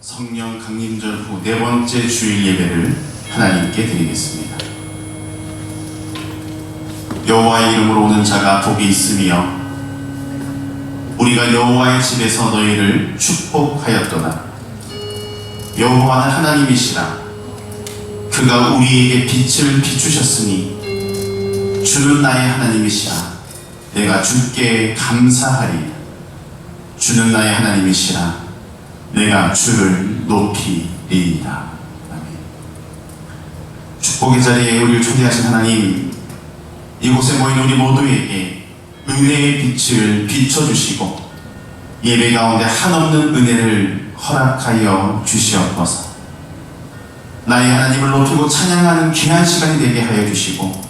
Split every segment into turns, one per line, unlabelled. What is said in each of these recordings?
성령 강림절 후 네 번째 주일 예배를 하나님께 드리겠습니다. 여호와의 이름으로 오는 자가 복이 있으며 우리가 여호와의 집에서 너희를 축복하였도다. 여호와는 하나님이시라. 그가 우리에게 빛을 비추셨으니 주는 나의 하나님이시라. 내가 주께 감사하리이다. 주는 나의 하나님이시라. 내가 주를 높이리이다. 아멘. 축복의 자리에 우리를 초대하신 하나님, 이곳에 모인 우리 모두에게 은혜의 빛을 비춰주시고 예배 가운데 한없는 은혜를 허락하여 주시옵소서. 나의 하나님을 높이고 찬양하는 귀한 시간이 되게 하여 주시고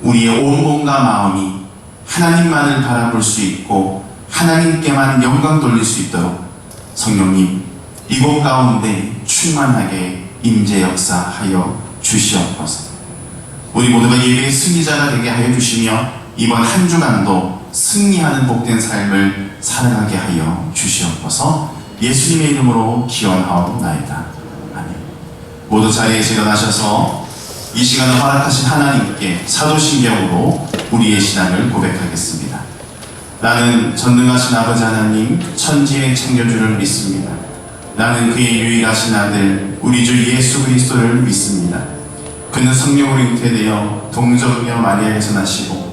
우리의 온 몸과 마음이 하나님만을 바라볼 수 있고 하나님께만 영광 돌릴 수 있도록 성령님 이곳 가운데 충만하게 임재 역사하여 주시옵소서. 우리 모두가 예배의 승리자가 되게 하여 주시며 이번 한 주간도 승리하는 복된 삶을 살아가게 하여 주시옵소서. 예수님의 이름으로 기원하옵나이다. 아멘. 모두 자리에서 일어나셔서 이 시간을 허락하신 하나님께 사도신경으로 우리의 신앙을 고백하겠습니다. 나는 전능하신 아버지 하나님 천지의 창조주를 믿습니다. 나는 그의 유일하신 아들 우리 주 예수 그리스도를 믿습니다. 그는 성령으로 잉태되어 동정녀 마리아에서 나시고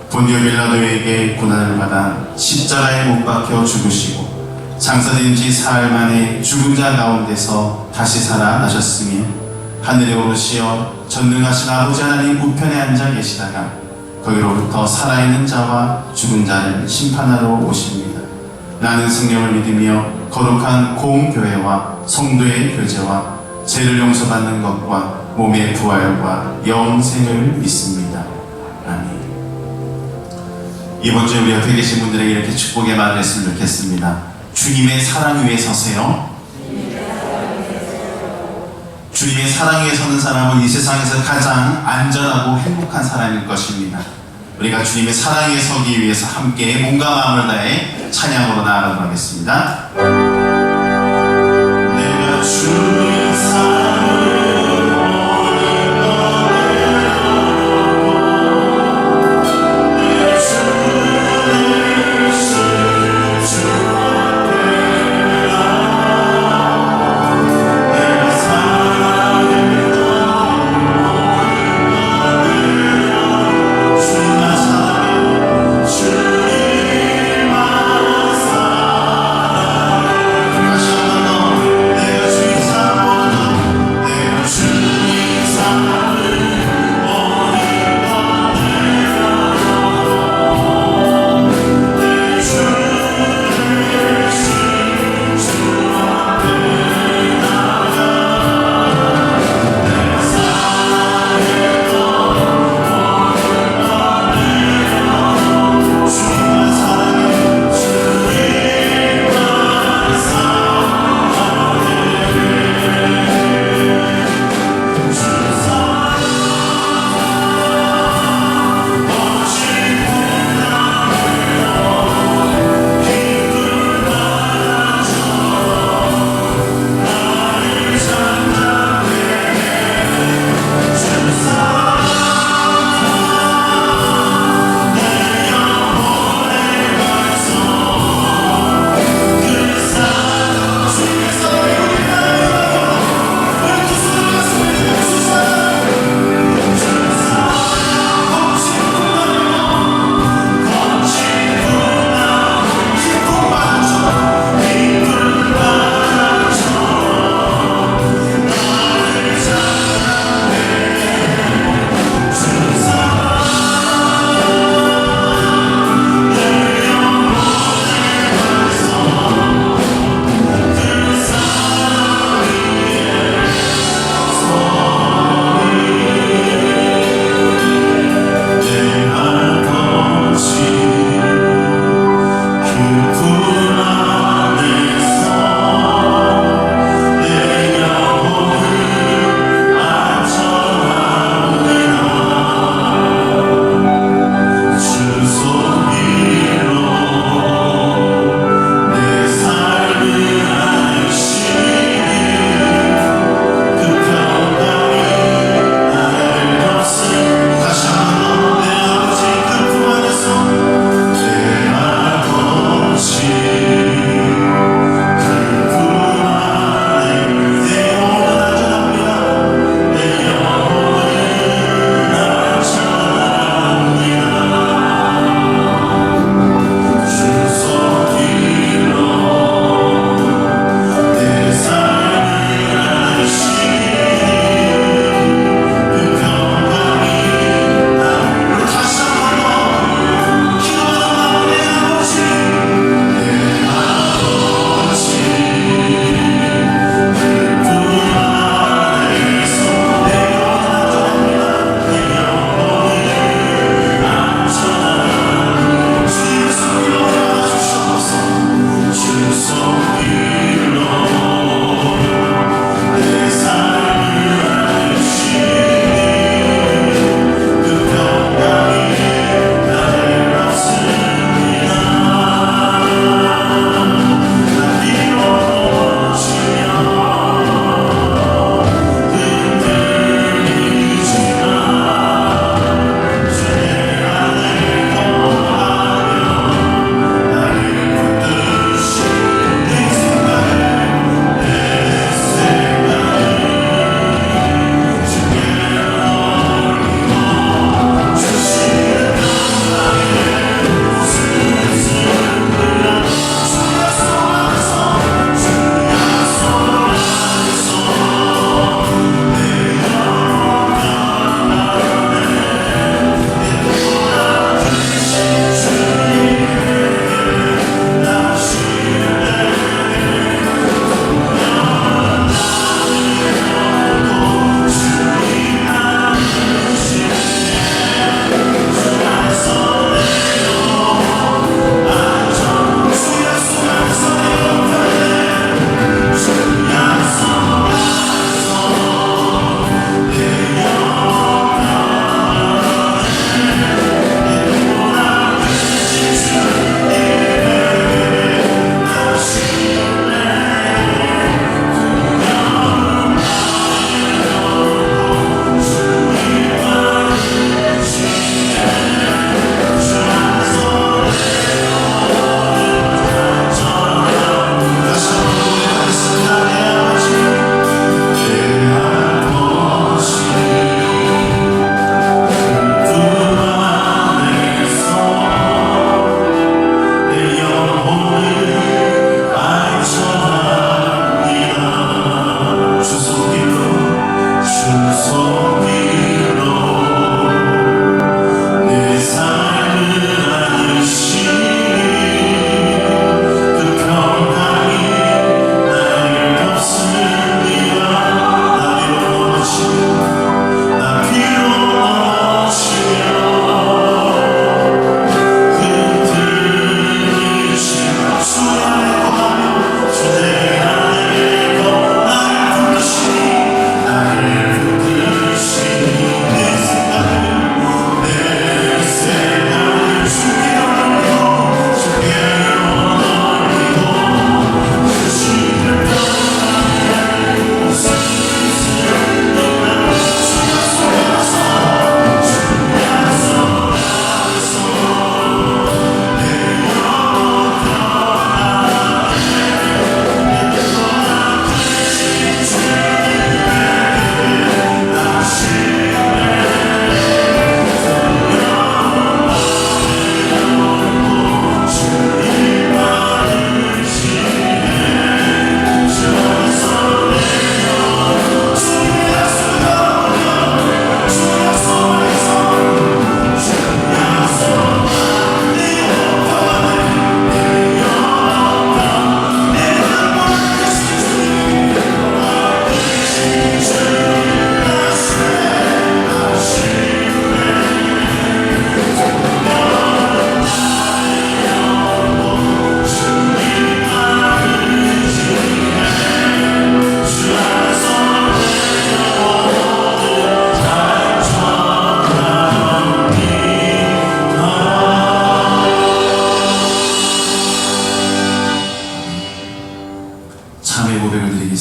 본디오 빌라도에게 고난을 받아 십자가에 못 박혀 죽으시고 장사된 지 사흘 만에 죽은 자 가운데서 다시 살아나셨으며 하늘에 오르시어 전능하신 아버지 하나님 우편에 앉아 계시다가 거기로부터 살아있는 자와 죽은 자를 심판하러 오십니다. 나는 성령을 믿으며 거룩한 공교회와 성도의 교제와 죄를 용서받는 것과 몸의 부활과 영생을 믿습니다. 아멘. 이번 주에 우리 옆에 계신 분들에게 이렇게 축복의 말을 했으면 좋겠습니다. 주님의 사랑 위에 서세요. 주님의 사랑 위에 서는 사람은 이 세상에서 가장 안전하고 행복한 사람일 것입니다. 우리가 주님의 사랑 위에 서기 위해서 함께 몸과 마음을 다해 찬양으로 나아가도록 하겠습니다. 내가 주의 사랑을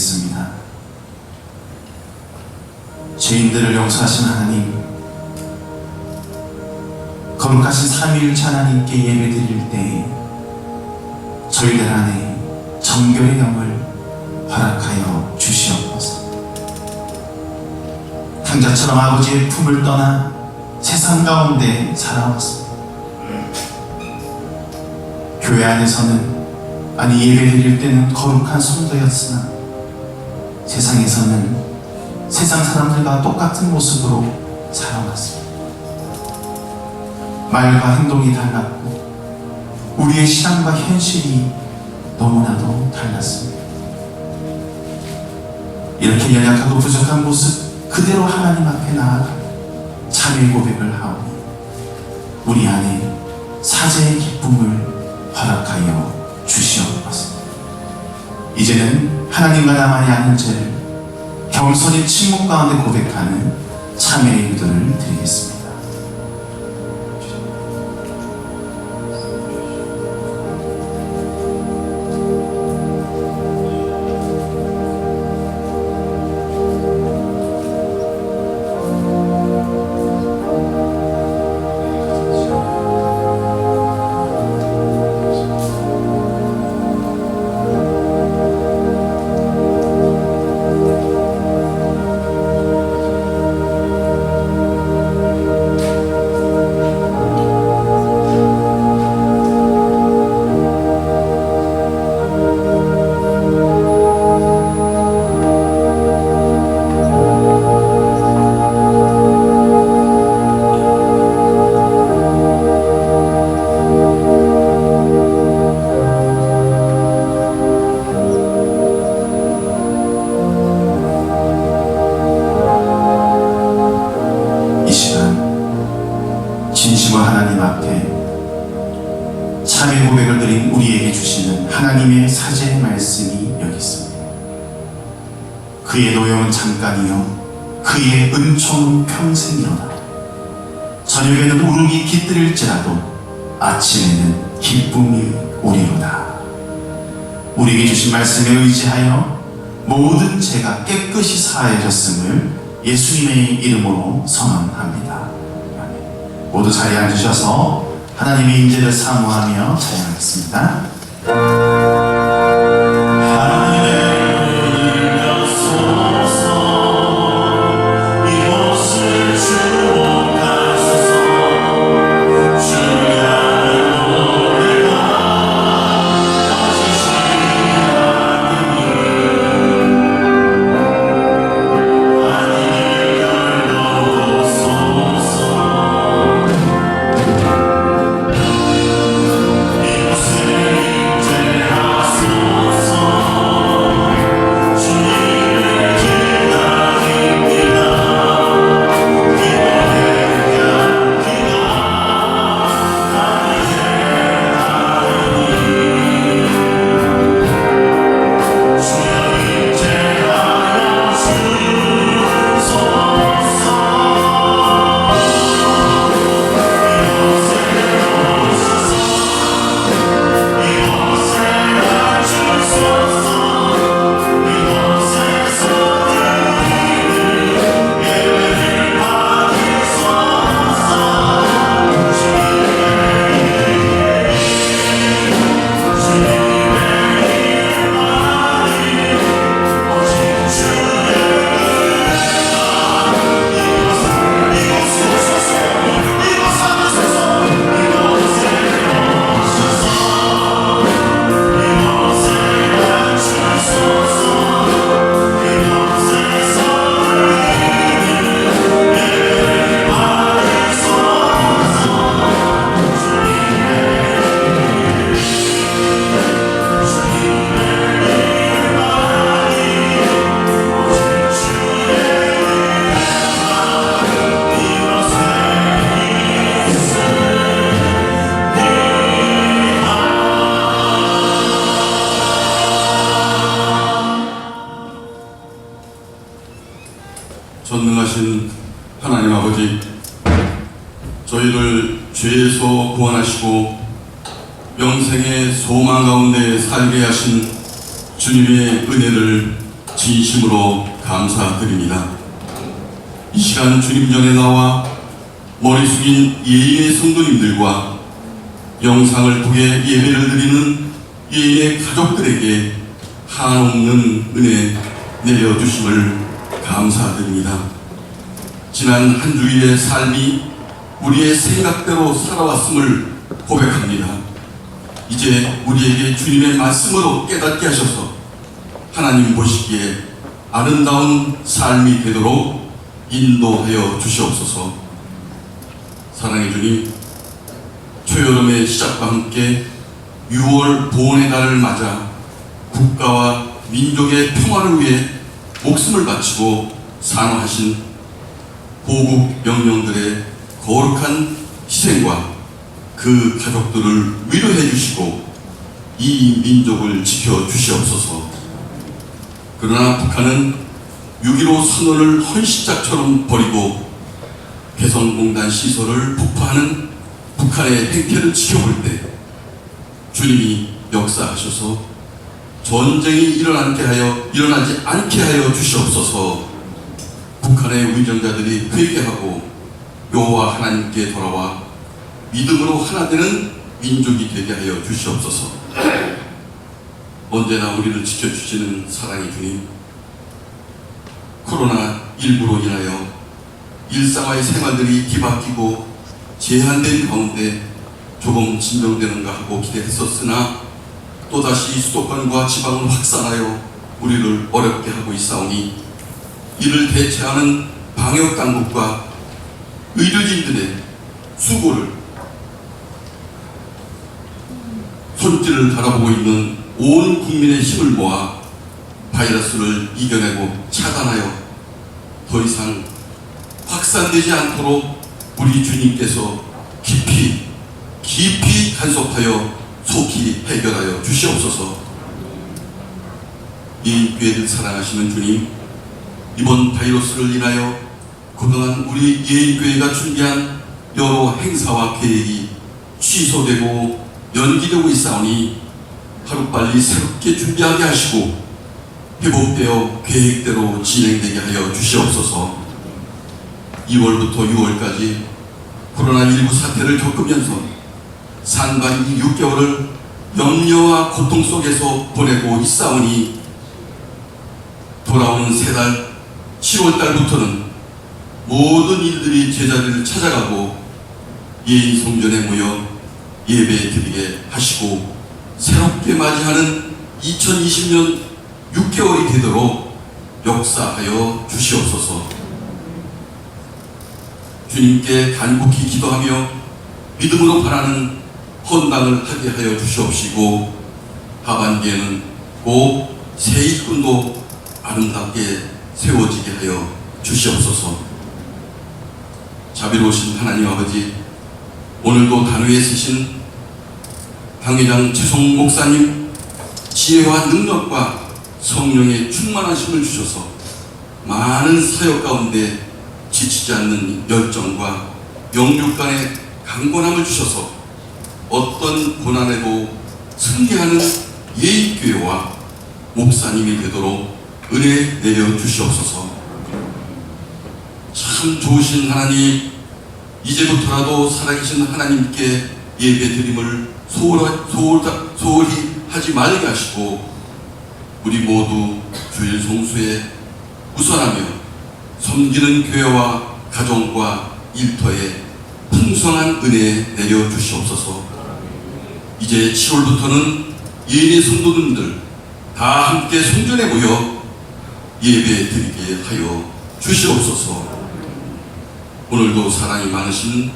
드리겠습니다. 죄인들을 용서하신 하나님, 거룩하신 삼위일체 하나님께 예배 드릴 때 저희들 안에 정결의 영을 허락하여 주시옵소서. 탕자처럼 아버지의 품을 떠나 세상 가운데 살아왔습니다. 교회 안에서는, 아니 예배 드릴 때는 거룩한 성도였으나 세상에서는 세상 사람들과 똑같은 모습으로 살아왔습니다. 말과 행동이 달랐고 우리의 신앙과 현실이 너무나도 달랐습니다. 이렇게 연약하고 부족한 모습 그대로 하나님 앞에 나아가 참회 고백을 하오니 우리 안에 사죄의 기쁨을 허락하여 주시옵소서. 이제는 하나님과 나만이 아는 죄를 겸손히 침묵 가운데 고백하는 참회의 기도를 드리겠습니다. 진심으로 하나님 앞에 참회 고백을 드린 우리에게 주시는 하나님의 사죄의 말씀이 여기 있습니다. 그의 노여움은 잠깐이요 그의 은총은 평생이로다. 저녁에는 울음이 깃들일지라도 아침에는 기쁨이 오리로다. 우리에게 주신 말씀에 의지하여 모든 죄가 깨끗이 사하여졌음을 예수님의 이름으로 선언합니다. 모두 자리에 앉으셔서 하나님의 인재를 사모하며 찬양하겠습니다.
전능하신 하나님 아버지, 저희를 죄에서 구원하시고 영생의 소망 가운데 살게 하신 주님의 은혜를 진심으로 감사드립니다. 이 시간 주님 전에 나와 머리 숙인 예인의 성도님들과 영상을 통해 예배를 드리는 예인의 가족들에게 한없는 은혜 내려주심을 감사드립니다. 지난 한 주일의 삶이 우리의 생각대로 살아왔음을 고백합니다. 이제 우리에게 주님의 말씀으로 깨닫게 하셔서 하나님 보시기에 아름다운 삶이 되도록 인도하여 주시옵소서. 사랑의 주님, 초여름의 시작과 함께 6월 보온의 달을 맞아 국가와 민족의 평화를 위해 목숨을 바치고 산화하신 보국 명령들의 거룩한 희생과 그 가족들을 위로해 주시고 이 민족을 지켜 주시옵소서. 그러나 북한은 6.15 선언을 헌신작처럼 버리고 개성공단 시설을 폭파하는 북한의 행태를 지켜볼 때 주님이 역사하셔서 전쟁이 일어나지 않게 하여 주시옵소서. 북한의 위정자들이 회개하고 여호와 하나님께 돌아와 믿음으로 하나 되는 민족이 되게 하여 주시옵소서. 언제나 우리를 지켜주시는 사랑의 주님, 코로나19로 인하여 일상화의 생활들이 뒤바뀌고 제한된 가운데 조금 진정되는가 하고 기대했었으나 또다시 수도권과 지방을 확산하여 우리를 어렵게 하고 있사오니 이를 대체하는 방역당국과 의료진들의 수고를 손길을 바라보고 있는 온 국민의 힘을 모아 바이러스를 이겨내고 차단하여 더 이상 확산되지 않도록 우리 주님께서 깊이 간섭하여 속히 해결하여 주시옵소서. 이 교회를 사랑하시는 주님, 이번 바이러스를 인하여 그동안 우리 예인교회가 준비한 여러 행사와 계획이 취소되고 연기되고 있사오니 하루빨리 새롭게 준비하게 하시고 회복되어 계획대로 진행되게 하여 주시옵소서. 2월부터 6월까지 코로나19 사태를 겪으면서 상반기 6개월을 염려와 고통 속에서 보내고 있사오니 돌아오는 세 달 7월달부터는 모든 일들이 제자리를 찾아가고 예인 성전에 모여 예배 드리게 하시고 새롭게 맞이하는 2020년 6개월이 되도록 역사하여 주시옵소서. 주님께 간곡히 기도하며 믿음으로 바라는 헌당을 하게 하여 주시옵시고 하반기에는 꼭 새 일꾼도 아름답게 세워지게 하여 주시옵소서. 자비로우신 하나님 아버지, 오늘도 단위에 쓰신 당회장 최송 목사님 지혜와 능력과 성령의 충만하심을 주셔서 많은 사역 가운데 지치지 않는 열정과 영육 간의 강건함을 주셔서 어떤 고난에도 승리하는 예인교회와 목사님이 되도록 은혜 내려 주시옵소서. 참 좋으신 하나님, 이제부터라도 살아계신 하나님께 예배드림을 소홀히 하지 말게 하시고 우리 모두 주일 성수에 우선하며 섬기는 교회와 가정과 일터에 풍성한 은혜 내려 주시옵소서. 이제 7월부터는 예인의 성도님들 다 함께 성전에 모여 예배 드리게 하여 주시옵소서. 오늘도 사랑이 많으신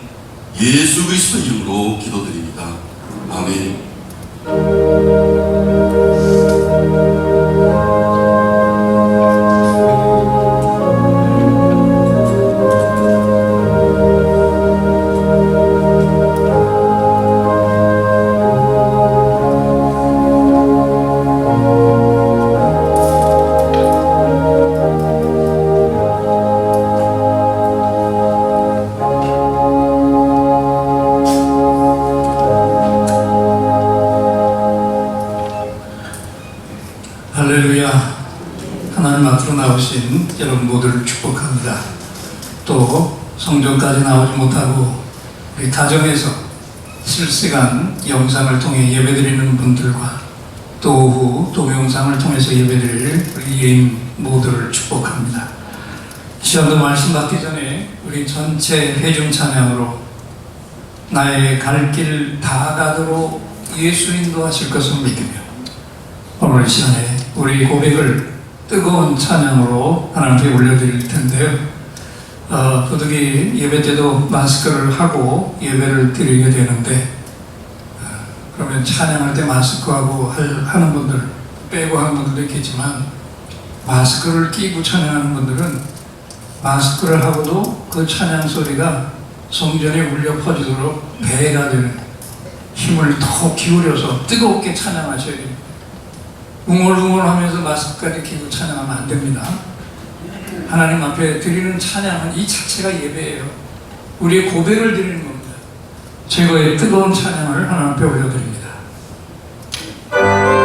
예수 그리스도 이름으로 기도드립니다. 아멘.
앞으로 나오신 여러분 모두를 축복합니다. 또 성전까지 나오지 못하고 우리 가정에서 실시간 영상을 통해 예배드리는 분들과 또 오후 동영상을 통해서 예배드릴 우리 예인 모두를 축복합니다. 시간도 말씀 받기 전에 우리 전체 회중 찬양으로 나의 갈 길 다 가도록 예수 인도하실 것을 믿으며 오늘 시간에 우리 고백을 뜨거운 찬양으로 하나님께 올려드릴 텐데요. 부득이 예배 때도 마스크를 하고 예배를 드리게 되는데 그러면 찬양할 때 마스크하고 하는 분들 빼고 하는 분들도 있겠지만 마스크를 끼고 찬양하는 분들은 마스크를 하고도 그 찬양 소리가 성전에 울려 퍼지도록 배가 되는 힘을 더 기울여서 뜨겁게 찬양하셔야 됩니다. 웅얼웅얼하면서 마스크까지 끼고 찬양하면 안 됩니다. 하나님 앞에 드리는 찬양은 이 자체가 예배예요. 우리의 고백을 드리는 겁니다. 최고의 뜨거운 찬양을 하나님 앞에 올려드립니다.
Oh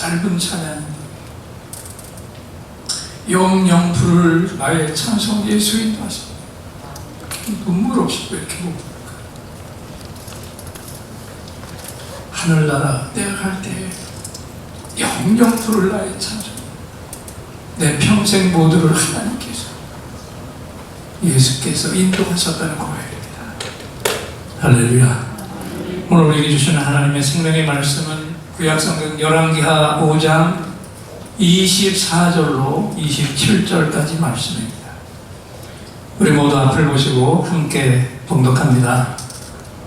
짧은 찬양. 영영불을 나의 찬송 예수 인도하시고. 눈물 없이 왜 이렇게 못 부를까? 하늘나라 내가 갈 때 영영불을 나의 찬송. 내 평생 모두를 하나님께서 예수께서 인도하셨다는 고백입니다. 할렐루야. 오늘 우리에게 주시는 하나님의 생명의 말씀은 구약성경 열왕기하 5장 24절로 27절까지 말씀입니다. 우리 모두 앞을 보시고 함께 봉독합니다.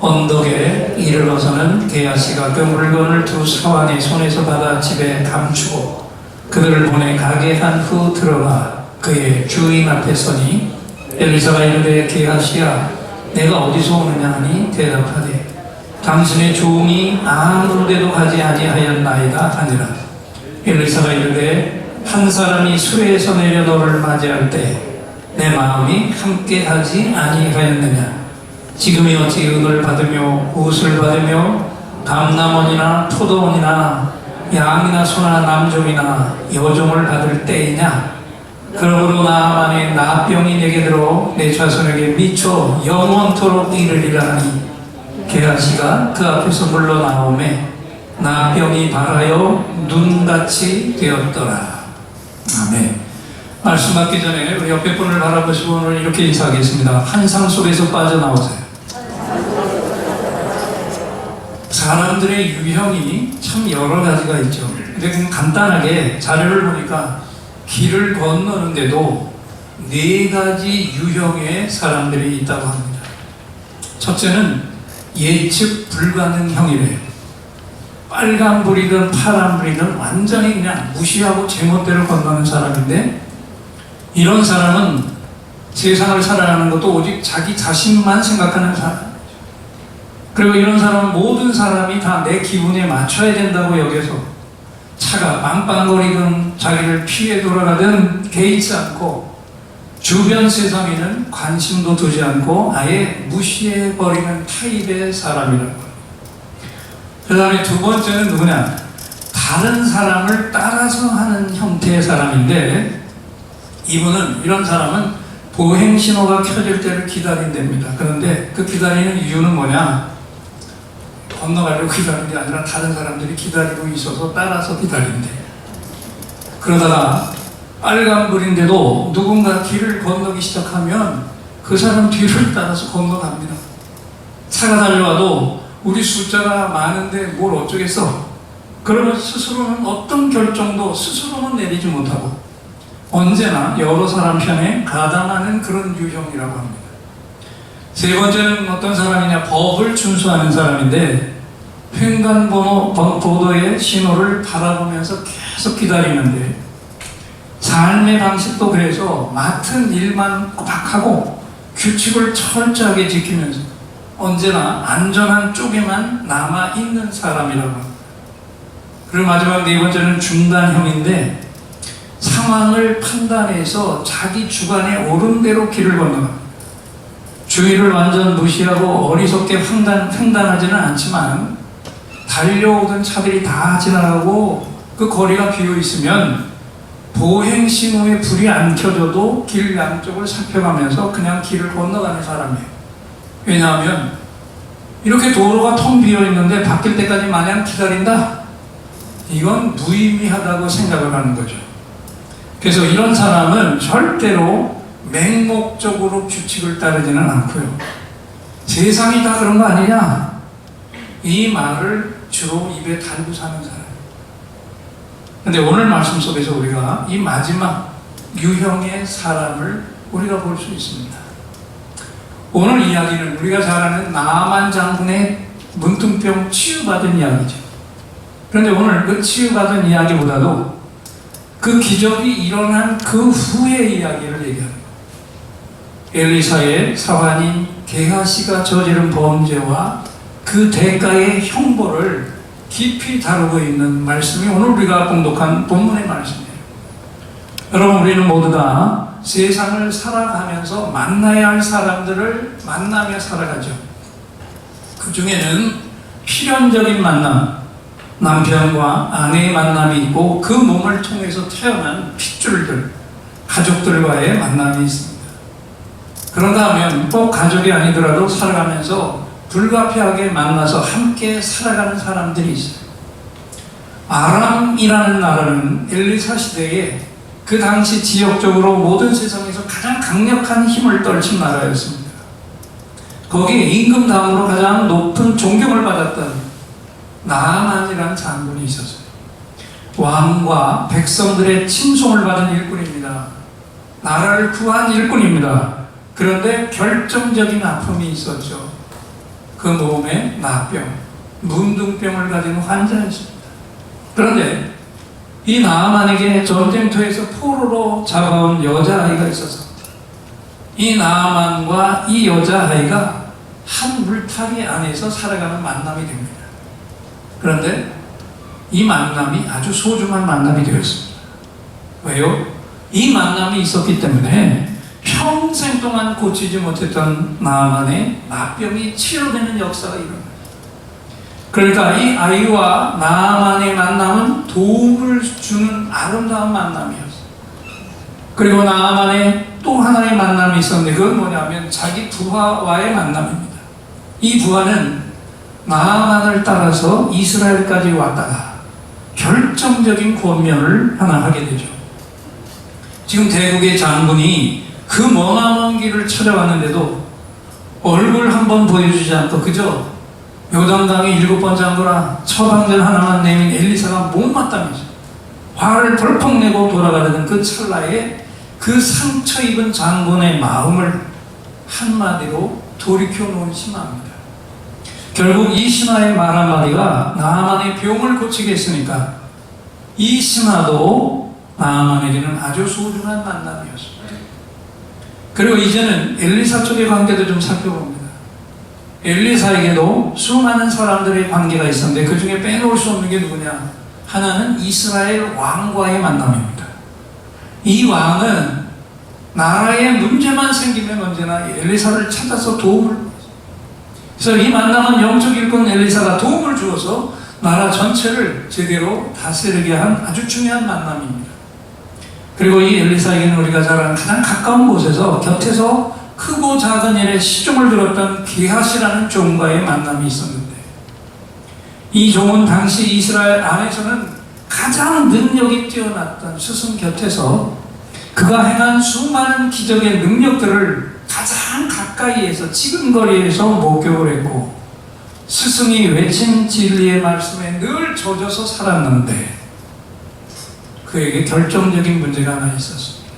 언덕에 이르러서는 게하시가 그 물건을 두 사환의 손에서 받아 집에 감추고 그들을 보내 가게 한 후 들어가 그의 주인 앞에 서니 엘리사가 이르되 게하시야 내가 어디서 오느냐 하니 대답하되 당신의 종이 아무 데도 가지 아니하였나이다 하니라. 엘리사가 이르되 한 사람이 수레에서 내려 너를 맞이할 때 내 마음이 함께하지 아니하였느냐. 지금이 어찌 은을 받으며 옷을 받으며 감남원이나 포도원이나 양이나 소나 남종이나 여종을 받을 때이냐. 그러므로 나만의 나병이 내게 들어 내 자손에게 미쳐 영원토록 이르리라 하니 게하시가 그 앞에서 물러나오매 나병이 발하여 눈같이 되었더라. 아멘. 말씀 받기 전에 우리 옆에 분을 바라보시고 오늘 이렇게 인사하겠습니다. 환상 속에서 빠져나오세요. 사람들의 유형이 참 여러 가지가 있죠. 근데 그냥 간단하게 자료를 보니까 길을 건너는데도 4가지 유형의 사람들이 있다고 합니다. 첫째는 예측 불가능형이래요. 빨간불이든 파란불이든 완전히 그냥 무시하고 제멋대로 건너는 사람인데, 이런 사람은 세상을 살아가는 것도 오직 자기 자신만 생각하는 사람. 그리고 이런 사람은 모든 사람이 다 내 기분에 맞춰야 된다고 여겨서 차가 빵빵거리든 자기를 피해 돌아가든 개의치 않고 주변 세상에는 관심도 두지 않고 아예 무시해버리는 타입의 사람이라고 합니다. 그 다음에 두 번째는 누구냐? 다른 사람을 따라서 하는 형태의 사람인데, 이런 사람은 보행신호가 켜질 때를 기다린답니다. 그런데 그 기다리는 이유는 뭐냐? 건너가려고 기다리는 게 아니라 다른 사람들이 기다리고 있어서 따라서 기다린대. 그러다가 빨간불인데도 누군가 길을 건너기 시작하면 그 사람 뒤를 따라서 건너갑니다. 차가 달려와도 우리 숫자가 많은데 뭘 어쩌겠어? 그러면 스스로는 어떤 결정도 스스로는 내리지 못하고 언제나 여러 사람 편에 가담하는 그런 유형이라고 합니다. 세 번째는 어떤 사람이냐? 법을 준수하는 사람인데 횡단보도의 신호를 바라보면서 계속 기다리는데, 삶의 방식도 그래서 맡은 일만 꼬박하고 규칙을 철저하게 지키면서 언제나 안전한 쪽에만 남아있는 사람이라고 합니다. 그리고 마지막 4번째는 중간형인데, 상황을 판단해서 자기 주관에 옳은 대로 길을 건너갑니다. 주위를 완전 무시하고 어리석게 횡단하지는 않지만 달려오던 차들이 다 지나가고 그 거리가 비어 있으면 보행신호에 불이 안 켜져도 길 양쪽을 살펴가면서 그냥 길을 건너가는 사람이에요. 왜냐하면 이렇게 도로가 텅 비어 있는데 바뀔 때까지 마냥 기다린다? 이건 무의미하다고 생각을 하는 거죠. 그래서 이런 사람은 절대로 맹목적으로 규칙을 따르지는 않고요. 세상이 다 그런 거 아니냐? 이 말을 주로 입에 달고 사는 사람. 근데 오늘 말씀 속에서 우리가 이 마지막 유형의 사람을 우리가 볼 수 있습니다. 오늘 이야기는 우리가 잘 아는 나만 장군의 문둥병 치유받은 이야기죠. 그런데 오늘 그 치유받은 이야기보다도 그 기적이 일어난 그 후의 이야기를 얘기합니다. 엘리사의 사환인 게하시가 저지른 범죄와 그 대가의 형벌을 깊이 다루고 있는 말씀이 오늘 우리가 봉독한 본문의 말씀이에요. 여러분, 우리는 모두 다 세상을 살아가면서 만나야 할 사람들을 만나며 살아가죠. 그 중에는 필연적인 만남, 남편과 아내의 만남이 있고 그 몸을 통해서 태어난 핏줄들, 가족들과의 만남이 있습니다. 그런가 하면 꼭 가족이 아니더라도 살아가면서 불가피하게 만나서 함께 살아가는 사람들이 있어요. 아람이라는 나라는 엘리사 시대에 그 당시 지역적으로 모든 세상에서 가장 강력한 힘을 떨친 나라였습니다. 거기에 임금 다음으로 가장 높은 존경을 받았던 나아만이라는 장군이 있었어요. 왕과 백성들의 칭송을 받은 일꾼입니다. 나라를 구한 일꾼입니다. 그런데 결정적인 아픔이 있었죠. 그 몸에 나병, 문둥병을 가진 환자였습니다. 그런데 이 나아만에게 전쟁터에서 포로로 잡아온 여자아이가 있었습니다. 이 나아만과 이 여자아이가 한 물타기 안에서 살아가는 만남이 됩니다. 그런데 이 만남이 아주 소중한 만남이 되었습니다. 왜요? 이 만남이 있었기 때문에 평생 동안 고치지 못했던 나아만의 나병이 치료되는 역사가 일어납니다. 그러니까 이 아이와 나아만의 만남은 도움을 주는 아름다운 만남이었어요. 그리고 나아만의 또 하나의 만남이 있었는데 그건 뭐냐면 자기 부하와의 만남입니다. 이 부하는 나아만을 따라서 이스라엘까지 왔다가 결정적인 권면을 하나 하게 되죠. 지금 대국의 장군이 그 머나먼 길을 찾아왔는데도 얼굴 한번 보여주지 않고 그저 요단강에 7번 잠그라 처방전 하나만 내민 엘리사가 못마땅해서 화를 벌컥 내고 돌아가려던 그 찰나에 그 상처 입은 장군의 마음을 한마디로 돌이켜 놓은 신하입니다. 결국 이 신하의 말 한마디가 나아만의 병을 고치게 했으니까 이 신하도 나아만에게는 아주 소중한 만남이었습니다. 그리고 이제는 엘리사 쪽의 관계도 좀 살펴봅니다. 엘리사에게도 수많은 사람들의 관계가 있었는데 그 중에 빼놓을 수 없는 게 누구냐? 하나는 이스라엘 왕과의 만남입니다. 이 왕은 나라에 문제만 생기면 언제나 엘리사를 찾아서 도움을 받았어요. 그래서 이 만남은 영적 일꾼 엘리사가 도움을 주어서 나라 전체를 제대로 다스리게 한 아주 중요한 만남입니다. 그리고 이 엘리사에게는 우리가 잘 아는 가장 가까운 곳에서 곁에서 크고 작은 일에 시종을 들었던 게하시라는 종과의 만남이 있었는데 이 종은 당시 이스라엘 안에서는 가장 능력이 뛰어났던 스승 곁에서 그가 행한 수많은 기적의 능력들을 가장 가까이에서 지근거리에서 목격을 했고 스승이 외친 진리의 말씀에 늘 젖어서 살았는데 그에게 결정적인 문제가 하나 있었습니다.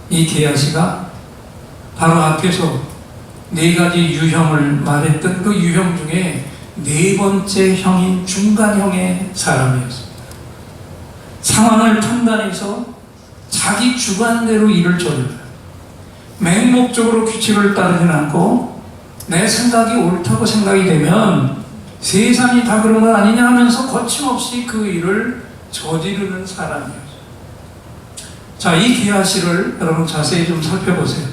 이 게하시가 바로 앞에서 4가지 유형을 말했던 그 유형 중에 4번째 형인 중간형의 사람이었습니다. 상황을 판단해서 자기 주관대로 일을 저질러요. 맹목적으로 규칙을 따르진 않고 내 생각이 옳다고 생각이 되면 세상이 다 그런 건 아니냐 하면서 거침없이 그 일을 저지르는 사람이었어요. 자, 이 게하시를 여러분 자세히 좀 살펴보세요.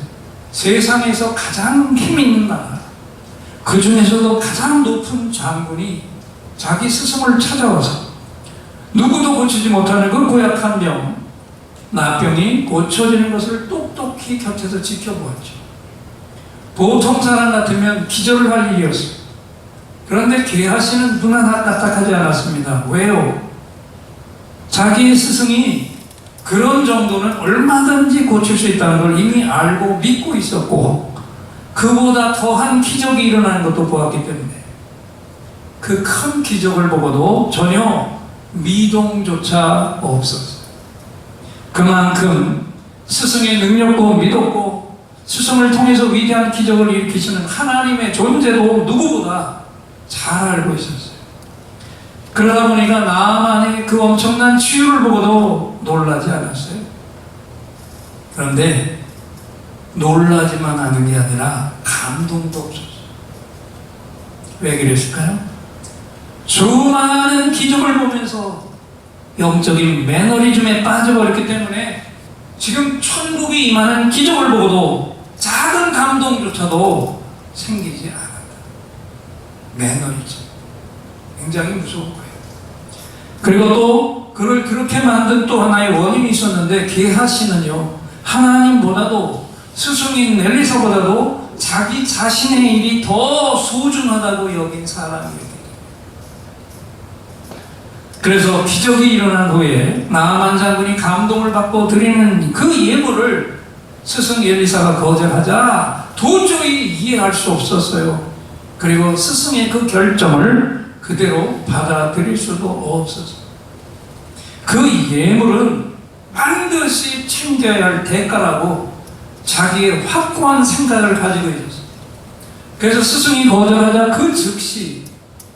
세상에서 가장 힘 있는 나라, 그 중에서도 가장 높은 장군이 자기 스승을 찾아와서 누구도 고치지 못하는 그 고약한 병, 나병이 고쳐지는 것을 똑똑히 곁에서 지켜보았죠. 보통 사람 같으면 기절을 할 일이었어요. 그런데 게하시는 눈 하나 까딱하지 않았습니다. 왜요? 자기의 스승이 그런 정도는 얼마든지 고칠 수 있다는 걸 이미 알고 믿고 있었고 그보다 더한 기적이 일어나는 것도 보았기 때문에 그 큰 기적을 보고도 전혀 미동조차 없었어요. 그만큼 스승의 능력도 믿었고 스승을 통해서 위대한 기적을 일으키시는 하나님의 존재도 누구보다 잘 알고 있었어요. 그러다 보니까 나아만의 그 엄청난 치유를 보고도 놀라지 않았어요. 그런데 놀라지만 않은 게 아니라 감동도 없었어요. 왜 그랬을까요? 수많은 기적을 보면서 영적인 매너리즘에 빠져버렸기 때문에 지금 천국이 임하는 기적을 보고도 작은 감동조차도 생기지 않았다. 매너리즘. 굉장히 무서운 거예요. 그리고 또 그를 그렇게 만든 또 하나의 원인이 있었는데, 게하시는요 하나님보다도 스승인 엘리사보다도 자기 자신의 일이 더 소중하다고 여긴 사람이에요. 그래서 기적이 일어난 후에 나아만 장군이 감동을 받고 드리는 그 예물을 스승 엘리사가 거절하자 도저히 이해할 수 없었어요. 그리고 스승의 그 결정을 그대로 받아들일 수도 없었어요. 그 예물은 반드시 챙겨야 할 대가라고 자기의 확고한 생각을 가지고 있었어요. 그래서 스승이 거절하자 그 즉시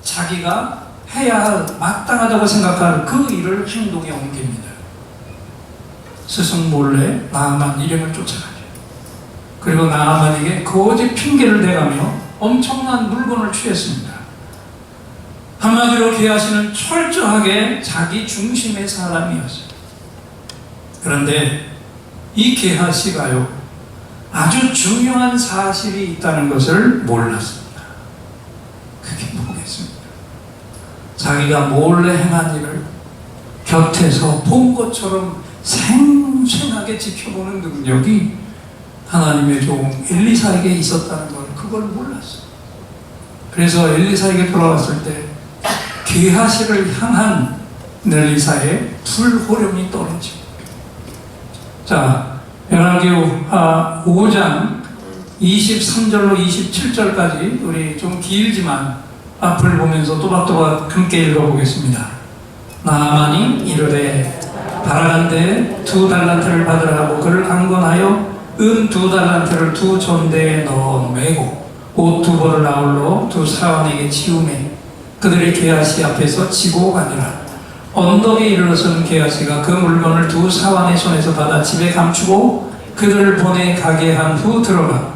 자기가 해야 할, 마땅하다고 생각할 그 일을 행동에 옮깁니다. 스승 몰래 나아만 일행을 쫓아가죠. 그리고 나아만에게 거짓 핑계를 대가며 엄청난 물건을 취했습니다. 한마디로 게하시는 철저하게 자기 중심의 사람이었어요. 그런데 이 게하시가요, 아주 중요한 사실이 있다는 것을 몰랐습니다. 그게 뭐겠습니까? 자기가 몰래 행한 일을 곁에서 본 것처럼 생생하게 지켜보는 능력이 하나님의 종 엘리사에게 있었다는 걸, 그걸 몰랐어요. 그래서 엘리사에게 돌아왔을 때 게하시를 향한 엘리사의 불호령이 떨어지고, 자, 열왕기 5장 23절로 27절까지 우리 좀 길지만 앞을 보면서 또박또박 함께 읽어보겠습니다. 나아만이 이르되 바라간대 2달란트를 받으라 하고 그를 강권하여 은 2달란트를 2전대에 넣어 매고 옷 2벌을 아울러 2사환에게 치우매 그들의 게하시 앞에서 지고 가니라. 언덕에 이르러서는 게하시가 그 물건을 2사환의 손에서 받아 집에 감추고 그들을 보내 가게 한 후 들어가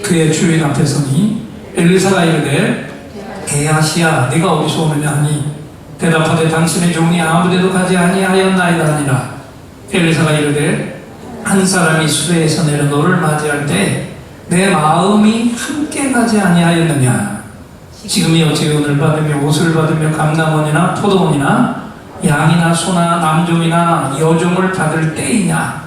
그의 주인 앞에 서니 엘리사가 이르되 게하시야 네가 어디서 오느냐 하니 대답하되 당신의 종이 아무데도 가지 아니하였나이다 하니라. 엘리사가 이르되 한 사람이 수레에서 내려 너를 맞이할 때 내 마음이 함께 가지 아니하였느냐. 지금이 어찌 은을 받으며 옷을 받으며 감남원이나 포도원이나 양이나 소나 남종이나 여종을 받을 때이냐.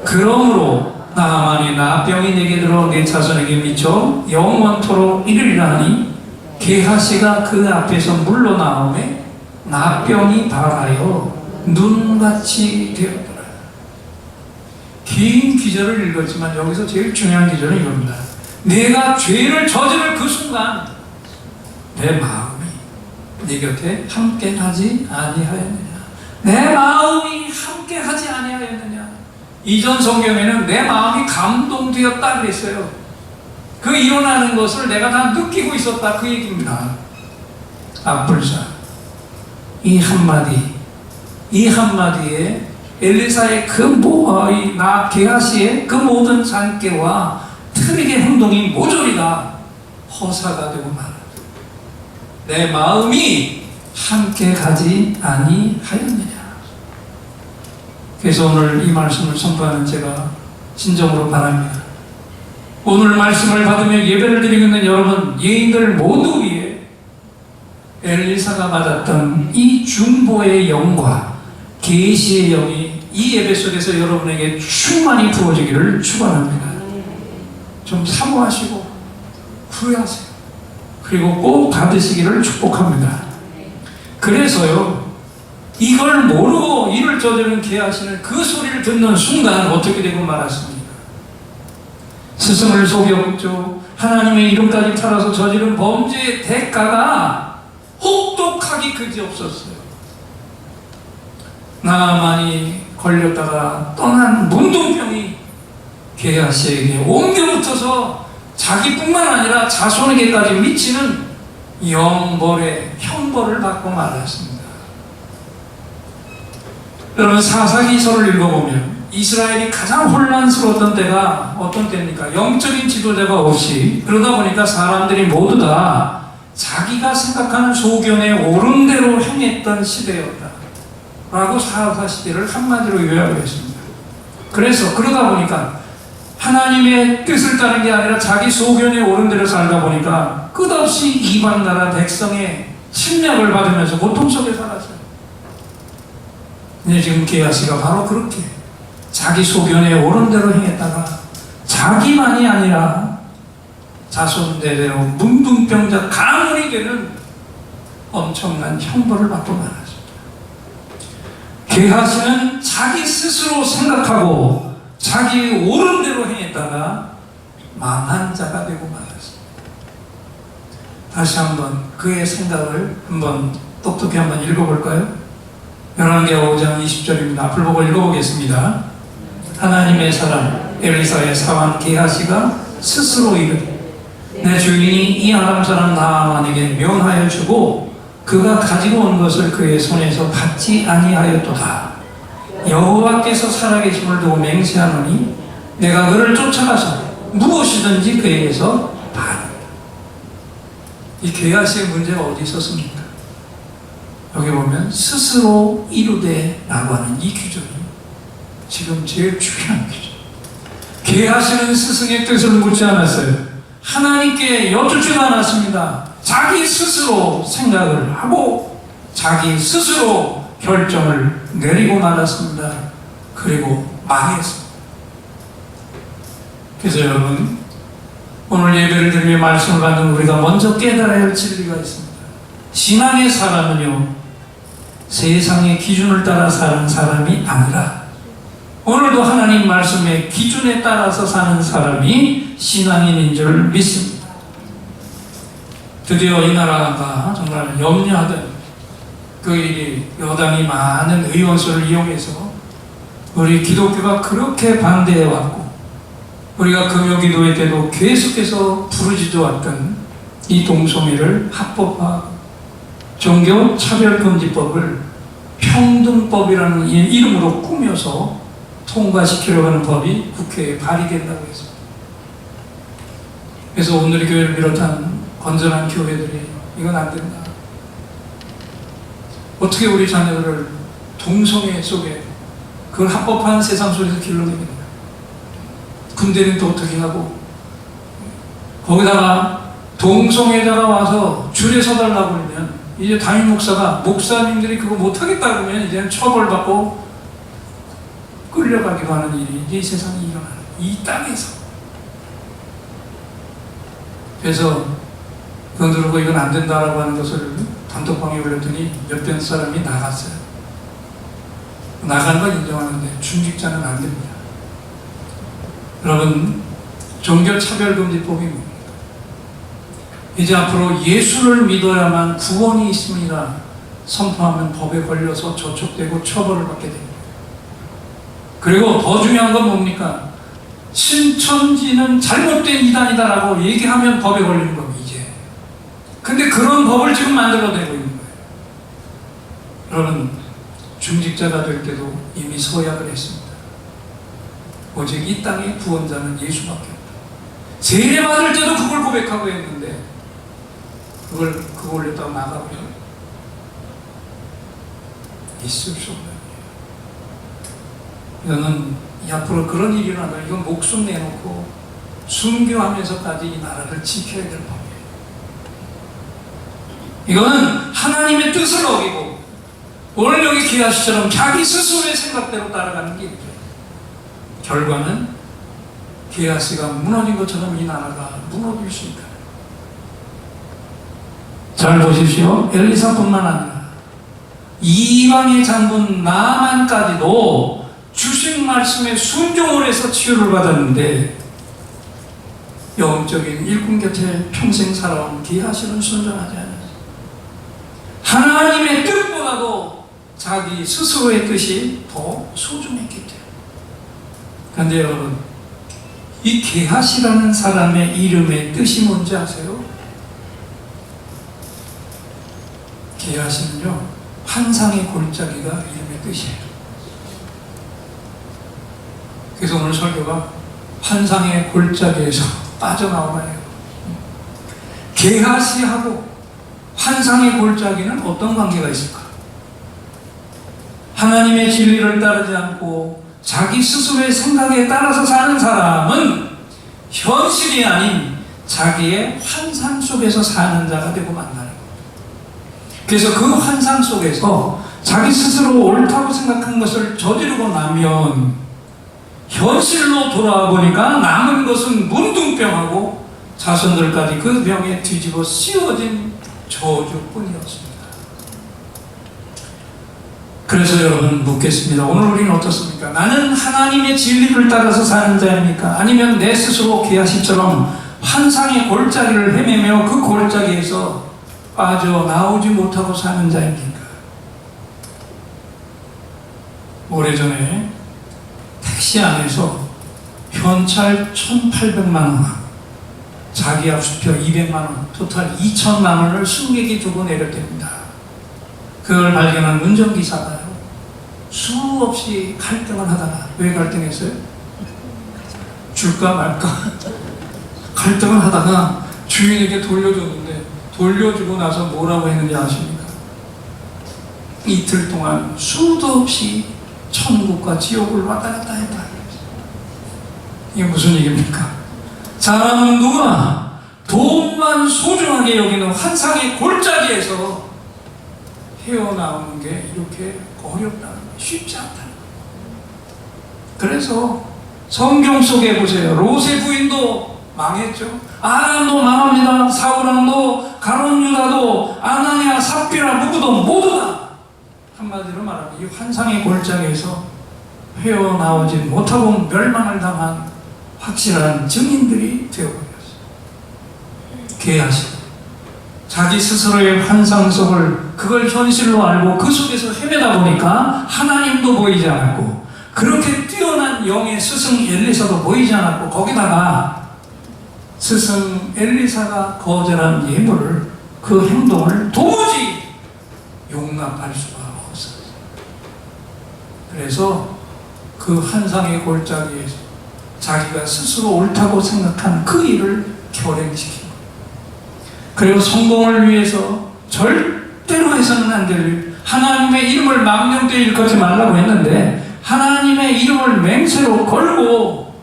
그러므로 나아만이 나병이 내게 들어 내 자손에게 미쳐 영원토록 이르리라 하니 게하시가 그 앞에서 물러나오매 나병이 발하여 눈같이 되었더라. 긴 기절을 읽었지만 여기서 제일 중요한 기절은 이겁니다. 내가 죄를 저지를 그 순간 내 마음이 네 곁에 함께 하지 아니하였느냐. 내 마음이 함께 하지 아니하였느냐. 이전 성경에는 내 마음이 감동되었다 그랬어요. 그 일어나는 것을 내가 다 느끼고 있었다 그 얘기입니다. 앞불사 이 한마디에 엘리사의 게하시의 그 모든 잔꾀와 틀리게 행동이 모조리 다 허사가 되고 말았다. 내 마음이 함께 가지 아니하였느냐. 그래서 오늘 이 말씀을 선포하는 제가 진정으로 바랍니다. 오늘 말씀을 받으며 예배를 드리고 있는 여러분, 예인들 모두 위에 엘리사가 받았던 이 중보의 영과 계시의 영이 이 예배 속에서 여러분에게 충만히 부어지기를 축원합니다. 좀 사모하시고 후회하세요. 그리고 꼭 받으시기를 축복합니다. 그래서요, 이걸 모르고 일을 저지르는 게하시는 그 소리를 듣는 순간 어떻게 되고 말았습니까? 스승을 속였죠. 하나님의 이름까지 팔아서 저지른 범죄의 대가가 혹독하기 그지없었어요. 나아만이 걸렸다가 떠난 문둥병이 게하시에게 옮겨붙어서 자기뿐만 아니라 자손에게까지 미치는 형벌을 받고 말았습니다. 여러분, 사사기서를 읽어보면 이스라엘이 가장 혼란스러웠던 때가 어떤 때입니까? 영적인 지도자가 없이, 그러다 보니까 사람들이 모두 다 자기가 생각하는 소견에 옳은 대로 행했던 시대였다 라고 사사시대를 한마디로 요약했습니다. 그래서 그러다 보니까 하나님의 뜻을 따르는 게 아니라 자기 소견에 옳은 대로 살다 보니까 끝없이 이방 나라 백성의 침략을 받으면서 고통 속에 살았어요. 근데 지금 게하시가 바로 그렇게 자기 소견에 옳은 대로 행했다가 자기만이 아니라 자손 대대로 문둥병자 가문이 되는 엄청난 형벌을 받고 말았습니다. 게하시는 자기 스스로 생각하고 자기 옳은 대로 행했다가 망한 자가 되고 말았습니다. 다시 한번 그의 생각을 한번 똑똑히 한번 읽어볼까요? 열왕기하 5장 20절입니다. 앞을 보고 읽어보겠습니다. 하나님의 사람 엘리사의 사환 게하시가 스스로 이르되 내 주인이 이 아람 사람 나아만에게 면하여 주고 그가 가지고 온 것을 그의 손에서 받지 아니하였도다. 여호와께서 살아계심을 두고 맹세하노니 내가 그를 쫓아가서 무엇이든지 그에게서 받으리라. 이 게하시의 문제가 어디 있었습니까? 여기 보면 스스로 이루되 라고 하는 이 규정이 지금 제일 중요한 규정. 게하시는 스승의 뜻을 묻지 않았어요. 하나님께 여쭙지도 않았습니다. 자기 스스로 생각을 하고 자기 스스로 결정을 내리고 말았습니다. 그리고 망했습니다. 그래서 여러분, 오늘 예배를 드리며 말씀을 받는 우리가 먼저 깨달아야 할 진리가 있습니다. 신앙의 사람은요, 세상의 기준을 따라 사는 사람이 아니라 오늘도 하나님 말씀의 기준에 따라서 사는 사람이 신앙인인 줄 믿습니다. 드디어 이 나라가 정말 염려하던 그 일이 여당이 많은 의원수를 이용해서 우리 기독교가 그렇게 반대해왔고 우리가 금요기도회 때도 계속해서 부르짖어 왔던 이 동성애를 합법화하고 종교차별금지법을 평등법이라는 이름으로 꾸며서 통과시키려고 하는 법이 국회에 발의된다고 했습니다. 그래서 오늘의 교회를 비롯한 건전한 교회들이 이건 안 된다. 어떻게 우리 자녀들을 동성애 속에 그걸 합법화한 세상 속에서 길러내겠냐. 군대는 또 어떻게 하고 거기다가 동성애자가 와서 줄에 서달라고 그러면 이제 담임 목사가 목사님들이 그거 못하겠다 그러면 이제는 처벌받고 끌려가기도 하는 일이 이제 이 세상에 일어나는 이 땅에서. 그래서 그건 들고 이건 안 된다라고 하는 것을 단톡방에 올렸더니 몇몇 사람이 나갔어요. 나간 건 인정하는데 중직자는 안 됩니다. 여러분, 종교차별금지법이 뭡니까? 이제 앞으로 예수를 믿어야만 구원이 있습니다. 선포하면 법에 걸려서 저촉되고 처벌을 받게 됩니다. 그리고 더 중요한 건 뭡니까? 신천지는 잘못된 이단이다라고 얘기하면 법에 걸리는 겁니다, 이제. 근데 그런 법을 지금 만들어내고 있는 거예요. 여러분, 중직자가 될 때도 이미 서약을 했습니다. 오직 이 땅의 구원자는 예수밖에 없다. 세례 받을 때도 그걸 고백하고 했는데 그걸 올렸다고 나가버려요. 있을 수 없는 일이에요. 이거는 앞으로 그런 일이 일어나면 이건 목숨 내놓고 순교하면서까지 이 나라를 지켜야 될 법이에요. 이거는 하나님의 뜻을 어기고 오늘 여기 기하시처럼 자기 스스로의 생각대로 따라가는 길이죠. 결과는 게하시가 무너진 것처럼 이 나라가 무너질 수 있다. 잘 보십시오. 엘리사뿐만 아니라 이방의 장군 나만까지도 주신 말씀에 순종을 해서 치유를 받았는데 영적인 일꾼 곁에 평생 살아온 게하시는 순종하지 않았어요. 하나님의 뜻보다도 자기 스스로의 뜻이 더 소중했기 때문에. 그런데 여러분, 이 게하시라는 사람의 이름의 뜻이 뭔지 아세요? 게하시는요, 환상의 골짜기가 이름의 뜻이에요. 그래서 오늘 설교가 환상의 골짜기에서 빠져나오나요? 게하시하고 환상의 골짜기는 어떤 관계가 있을까? 하나님의 진리를 따르지 않고 자기 스스로의 생각에 따라서 사는 사람은 현실이 아닌 자기의 환상 속에서 사는 자가 되고 만나는 거예요. 그래서 그 환상 속에서 자기 스스로 옳다고 생각한 것을 저지르고 나면 현실로 돌아와 보니까 남은 것은 문둥병하고 자손들까지 그 병에 뒤집어 씌워진 저주뿐이었습니다. 그래서 여러분 묻겠습니다. 오늘 우리는 어떻습니까? 나는 하나님의 진리를 따라서 사는 자입니까? 아니면 내 스스로 게하시처럼 환상의 골짜기를 헤매며 그 골짜기에서 빠져나오지 못하고 사는 자입니까? 오래전에 택시 안에서 현찰 1,800만 원, 자기 압수표 200만 원, 토탈 2천만 원을 승객이 주고 내렸답니다. 그걸 발견한 운전기사가요, 수없이 갈등을 하다가, 왜 갈등했어요? 줄까 말까? 갈등을 하다가 주인에게 돌려줬는데, 돌려주고 나서 뭐라고 했는지 아십니까? 이틀 동안 수도 없이 천국과 지옥을 왔다 갔다 했다. 이게 무슨 얘기입니까? 사람은 누구나 돈만 소중하게 여기는 환상의 골짜기에서 헤어나오는 게 이렇게 어렵다는 거예요. 쉽지 않다는 거예요. 그래서 성경 속에 보세요. 롯의 부인도 망했죠. 아람도 망합니다. 사울왕도 가룟 유다도 아나니아 삽비라 누구도 모두 다 한마디로 말하면 이 환상의 골짜기에서 헤어나오지 못하고 멸망을 당한 확실한 증인들이 되어버렸어요. 개하시고 자기 스스로의 환상 속을 그걸 현실로 알고 그 속에서 헤매다 보니까 하나님도 보이지 않았고 그렇게 뛰어난 영의 스승 엘리사도 보이지 않았고 거기다가 스승 엘리사가 거절한 예물을 그 행동을 도무지 용납할 수가 없었어요. 그래서 그 환상의 골짜기에서 자기가 스스로 옳다고 생각한 그 일을 결행시킨 거예요. 그리고 성공을 위해서 절대로 해서는 안 될 일, 하나님의 이름을 망령되이 일컫지 말라고 했는데 하나님의 이름을 맹세로 걸고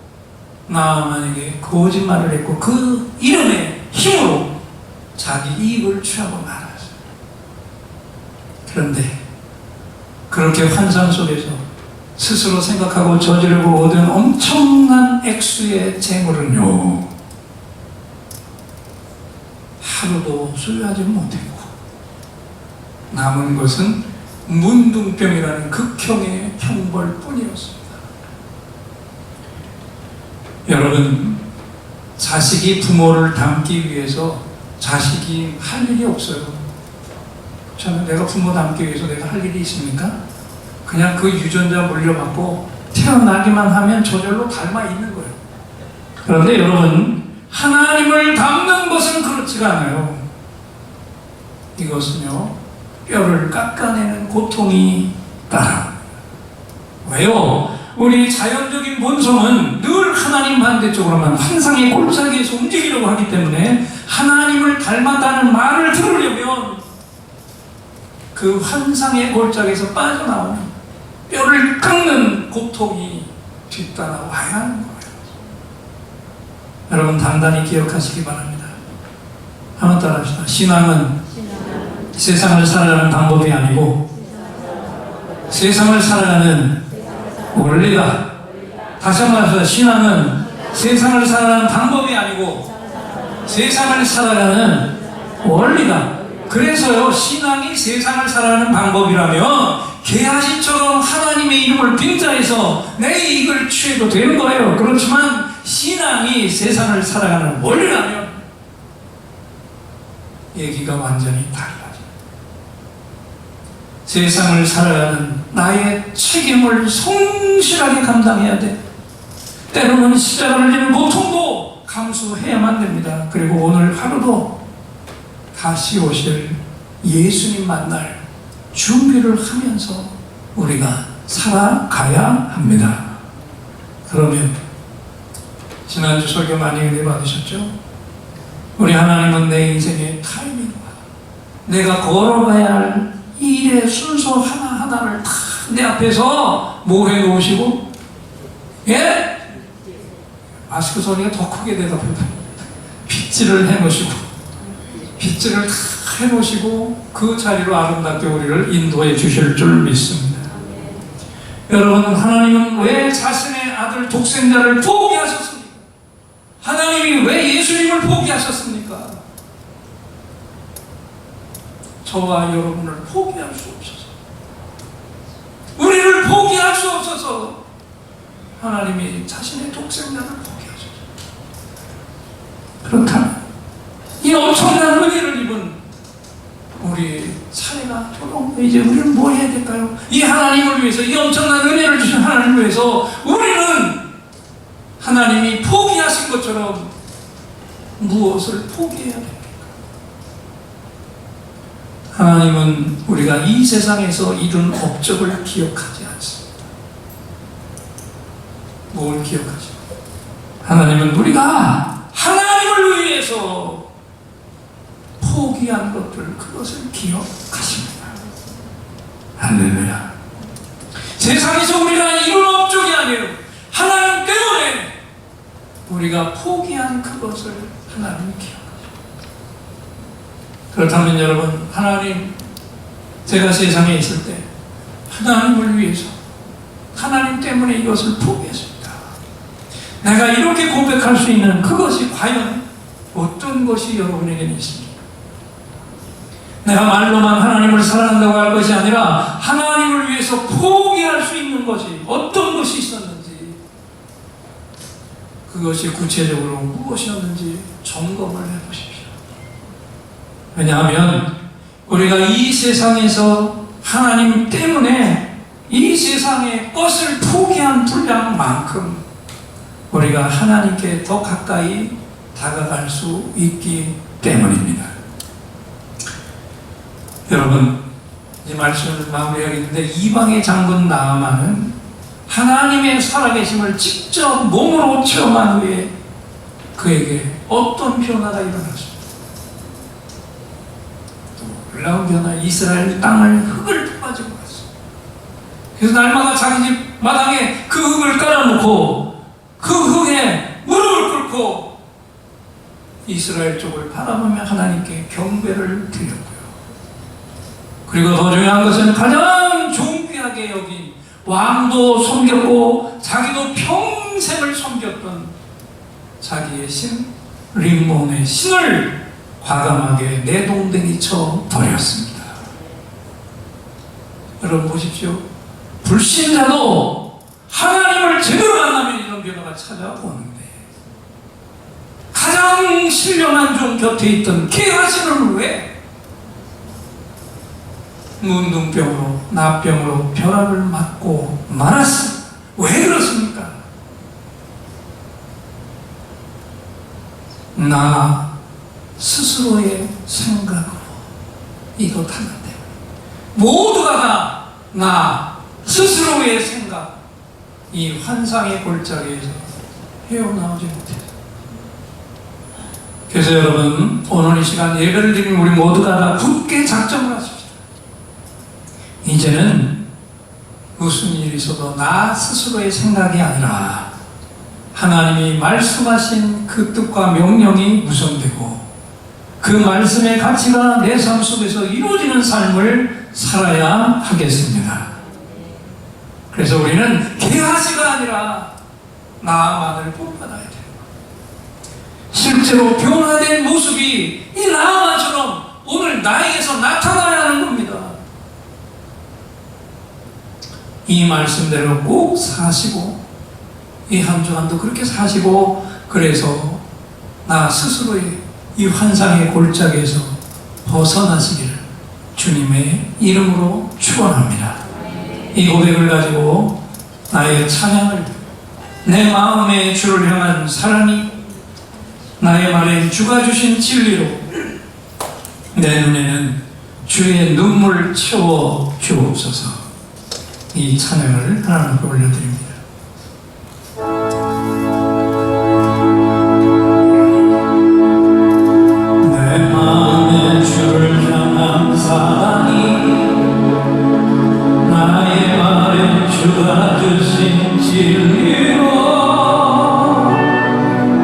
나아만에게 거짓말을 했고 그 이름의 힘으로 자기 이익을 취하고 말았어요. 그런데 그렇게 환상 속에서 스스로 생각하고 저지르고 얻은 엄청난 액수의 재물은요, 하루도 소유하지 못했고 남은 것은 문둥병이라는 극형의 형벌뿐이었습니다. 여러분, 자식이 부모를 닮기 위해서 자식이 할 일이 없어요. 저는 내가 부모 닮기 위해서 내가 할 일이 있습니까? 그냥 그 유전자 물려받고 태어나기만 하면 저절로 닮아 있는 거예요. 그런데 여러분, 하나님을 닮는 것은 그렇지가 않아요. 이것은요, 뼈를 깎아내는 고통이 따라. 왜요? 우리 자연적인 본성은 늘 하나님 반대쪽으로만 환상의 골짜기에서 움직이려고 하기 때문에 하나님을 닮았다는 말을 들으려면 그 환상의 골짜기에서 빠져나오는 뼈를 깎는 고통이 뒤따라와야 하는 거예요. 여러분 단단히 기억하시기 바랍니다. 한번 따라합시다. 신앙은 세상을 살아가는 방법이 아니고 세상을 살아가는 원리다. 다시 한번 말해서 신앙은 세상을 살아가는 방법이 아니고 세상을 살아가는 원리다. 그래서요, 신앙이 세상을 살아가는 방법이라면 게하시처럼 하나님의 이름을 빙자해서 내 이익을 취해도 되는 거예요. 그렇지만 신앙이 세상을 살아가는 원리라면 얘기가 완전히 달라져요. 세상을 살아가는 나의 책임을 성실하게 감당해야 돼. 때로는 십자가를 지는 고통도 감수해야만 됩니다. 그리고 오늘 하루도 다시 오실 예수님 만날 준비를 하면서 우리가 살아가야 합니다. 그러면 지난주 설교 많이 은혜 받으셨죠? 우리 하나님은 내 인생의 타이밍과 내가 걸어가야 할 일의 순서 하나하나를 다 내 앞에서 뭐 해놓으시고, 예? 마스크 소리가 더 크게 대답합니다. 빗질을 해놓으시고 빗질을 다 해놓으시고 그 자리로 아름답게 우리를 인도해 주실 줄 믿습니다. 여러분, 하나님은 왜 자신의 아들 독생자를 포기하셨습니까? 하나님이 왜 예수님을 포기하셨습니까? 저와 여러분을 포기할 수 없어서, 우리를 포기할 수 없어서 하나님이 자신의 독생자를 포기하셨어요. 그렇다면 이 엄청난 은혜를 입은 우리 사회가 도록 이제 우리는 뭘 해야 될까요? 이 하나님을 위해서, 이 엄청난 은혜를 주신 하나님을 위해서 우리는 하나님이 포기하신 것처럼 무엇을 포기해야 됩니까? 하나님은 우리가 이 세상에서 이룬 업적을 기억하지 않습니다. 뭘 기억하죠? 하나님은 우리가 하나님을 위해서 포기한 것들, 그것을 기억하십니다. 할렐루야. 세상에서 우리가 이룬 업적이 아니에요. 하나님 때문에 우리가 포기한 그것을 하나님이 기억하십니다. 그렇다면 여러분, 하나님, 제가 세상에 있을 때 하나님을 위해서, 하나님 때문에 이것을 포기했습니다. 내가 이렇게 고백할 수 있는 그것이 과연 어떤 것이 여러분에게는 있습니까? 내가 말로만 하나님을 사랑한다고 할 것이 아니라 하나님을 위해서 포기할 수 있는 것이 어떤 것이 있었는지, 그것이 구체적으로 무엇이었는지 점검을 해보십시오. 왜냐하면 우리가 이 세상에서 하나님 때문에 이 세상의 것을 포기한 분량만큼 우리가 하나님께 더 가까이 다가갈 수 있기 때문입니다. 여러분, 이 말씀을 마무리하겠는데, 이방의 장군 나아만은 하나님의 살아계심을 직접 몸으로 체험한 후에 그에게 어떤 변화가 일어났습니까? 놀라운 변화, 이스라엘 땅을 흙을 퍼가지고 갔어. 그래서 날마다 자기 집 마당에 그 흙을 깔아놓고 그 흙에 무릎을 꿇고 이스라엘 쪽을 바라보며 하나님께 경배를 드렸고요. 그리고 더 중요한 것은 가장 존귀하게 여긴 왕도 섬겼고 자기도 평생을 섬겼던 자기의 신 림몬의 신을 과감하게 내동댕이 쳐 버렸습니다. 여러분 보십시오. 불신자도 하나님을 제대로 만나면 이런 변화가 찾아오는데, 가장 신령한 종 곁에 있던 게하시는 왜 문둥병으로, 납병으로 벼락을 맞고 말았습니다. 왜 그렇습니까? 나 스스로의 생각으로 이것 하는데, 모두가 다 나 스스로의 생각, 이 환상의 골짜기에서 헤어나오지 못해요. 그래서 여러분, 오늘 이 시간 예배를 드린 우리 모두가 다 굳게 작정을 하십시다. 이제는 무슨 일이 있어도 나 스스로의 생각이 아니라 하나님이 말씀하신 그 뜻과 명령이 우선되고 그 말씀의 가치가 내 삶 속에서 이루어지는 삶을 살아야 하겠습니다. 그래서 우리는 게하시가 아니라 나아만을 본받아야 돼요. 실제로 변화된 모습이 이 나아만처럼 오늘 나에게서 나타나야 하는 겁니다. 이 말씀대로 꼭 사시고, 이 한 주간도 그렇게 사시고, 그래서 나 스스로의 이 환상의 골짜기에서 벗어나시기를 주님의 이름으로 축원합니다. 이 고백을 가지고 나의 찬양을, 내 마음의 주를 향한 사랑이, 나의 말에 주가 주신 진리로 내 눈에는 주의 눈물 채워 주옵소서. 이 찬양을 하나님께 올려드립니다. 내 마음의 주를 향한 사랑이, 나의 말에 주가 주신 진리로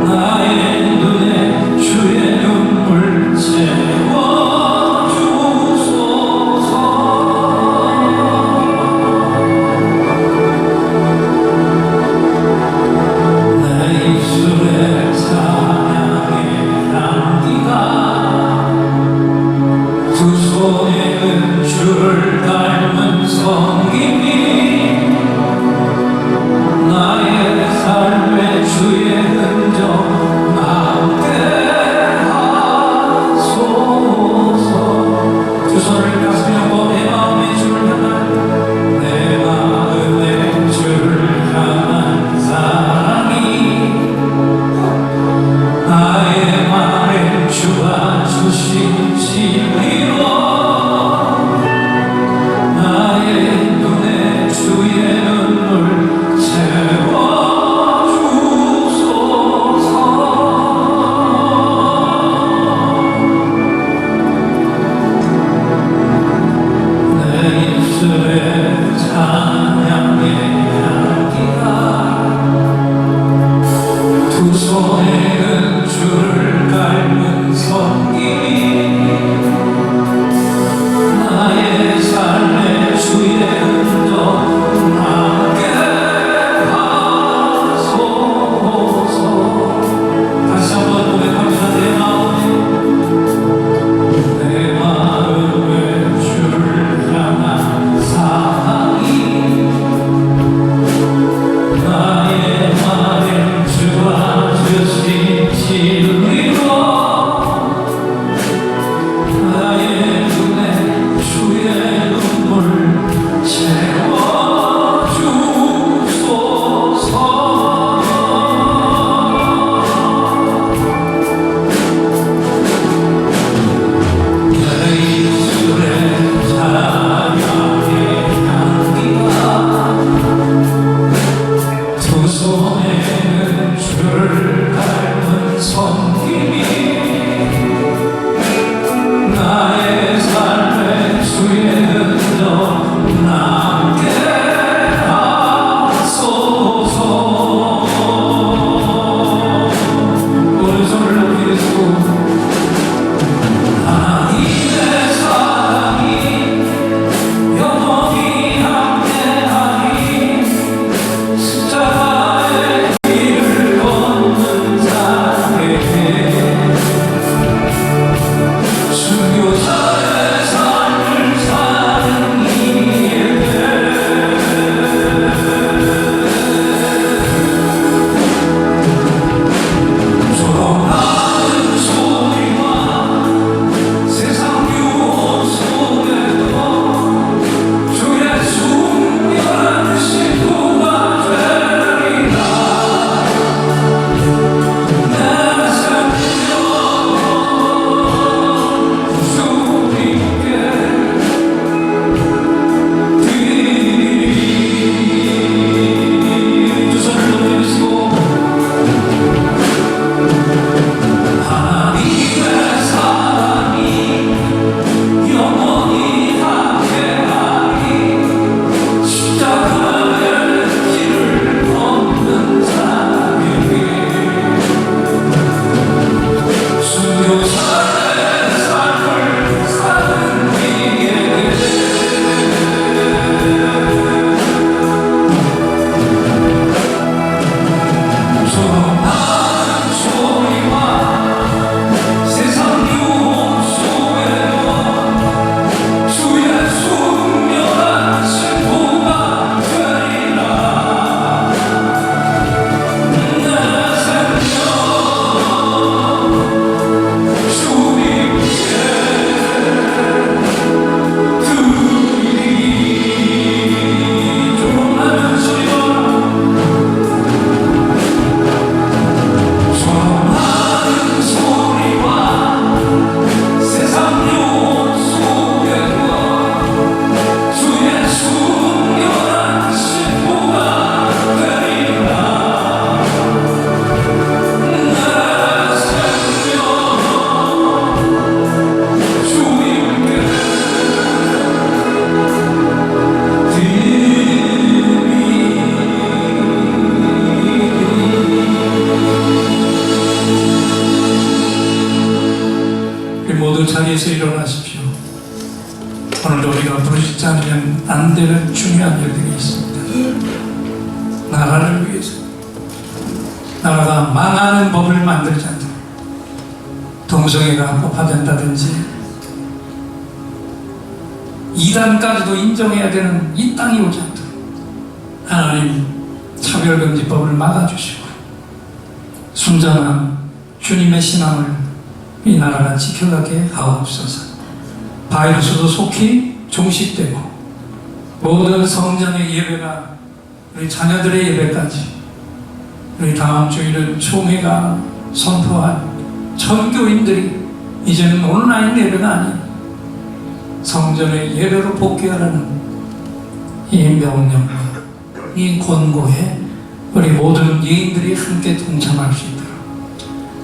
나의 눈에 주의 눈물 채워 찬양의 향기가 두 손에는 줄을 깔는 성김이 나의 삶의 주의 흔적 함께 하소서. 다시 한번 고백합니다. 내 마음의 주를 향한 사랑이 나의 말을 주와 주신 진리로 나의 눈에 주의 눈물 채워주소서. 내 입술에 찬양의 향기가 두 손에는 줄을 닮은 섬김이 나의 삶의 주의 흔적 남게 하소서. 오른손을 높이 드시고 하나님의 사랑이 영원히 함께하니 십자가의 길을 걷는 자에게 순교자의 삶을 사는 이에게 조롱하는 소리와 세상 유혹 속에도 주의 순결한 신부가 되리라. 내 생명 주님께 드리리. 두 손을 높이 드시고 하나님의 사랑이 영원히 함께하니 십자가의 길을 걷는 자에게 순교자의 삶을 사는 이에게 조롱하는 소리와 세상 유혹 속에도 주의 순결한 신부가 되리라. 내 생명 주님께 드리리. 조롱하는 소리와 조롱하는 소리와 세상 유혹 속에도 주의 순결한 신부가 되리라. 내 생명 주님께 우리 모두 자리에서 일어나십시오. 오늘도 우리가 부르시지 않으면 안 되는 중요한 일들이 있습니다. 나라를 위해서, 나라가 망하는 법을 만들지 않도록 동성애가 합법화된다든지 이단까지도 인정해야 되는 이 땅이 오지 않도록 하나님 차별금지법을 막아주시고 순전한 주님의 신앙을 이 나라가 지켜가게 하옵소서. 바이러스도 속히 종식되고 모든 성전의 예배가 우리 자녀들의 예배까지 우리 다음 주일은 총회가 선포한 전교인들이 이제는 온라인 예배가 아닌 성전의 예배로 복귀하라는 이 명령과 이 권고에 우리 모든 예인들이 함께 동참할 수 있도록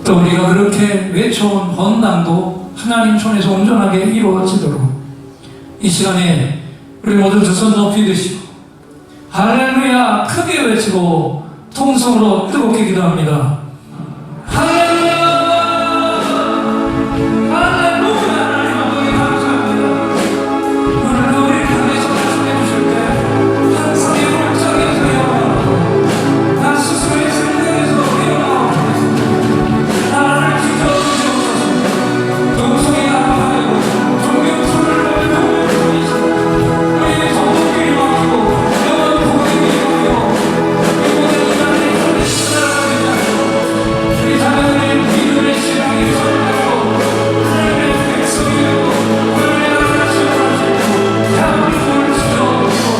또 우리가 그렇게 외쳐온 헌당도 하나님 손에서 온전하게 이루어지도록 이 시간에 우리 모두 두 손 높이 드시고 할렐루야 크게 외치고 통성으로 뜨겁게 기도합니다. 할렐루야 할렐루야. 하나님 아버지 감사합니다. 오늘도 우리를 향해서 말씀해 주실 때 항상의 골짜기에서요 나 스스로의 생각에서 깨어나오고 나를 지켜주시옵소서. 동성이 아파하고 종교선을 보며 우리의 성도끼리 막히고 영원 복음이 막히고 이곳에 인간의 삶의 신나라가 우리 자녀들의 믿음의 신앙이 설하고 하나님의 백성이 되고 하나님의 나라를 세워가시고 대한민국을 지켜주옵소서.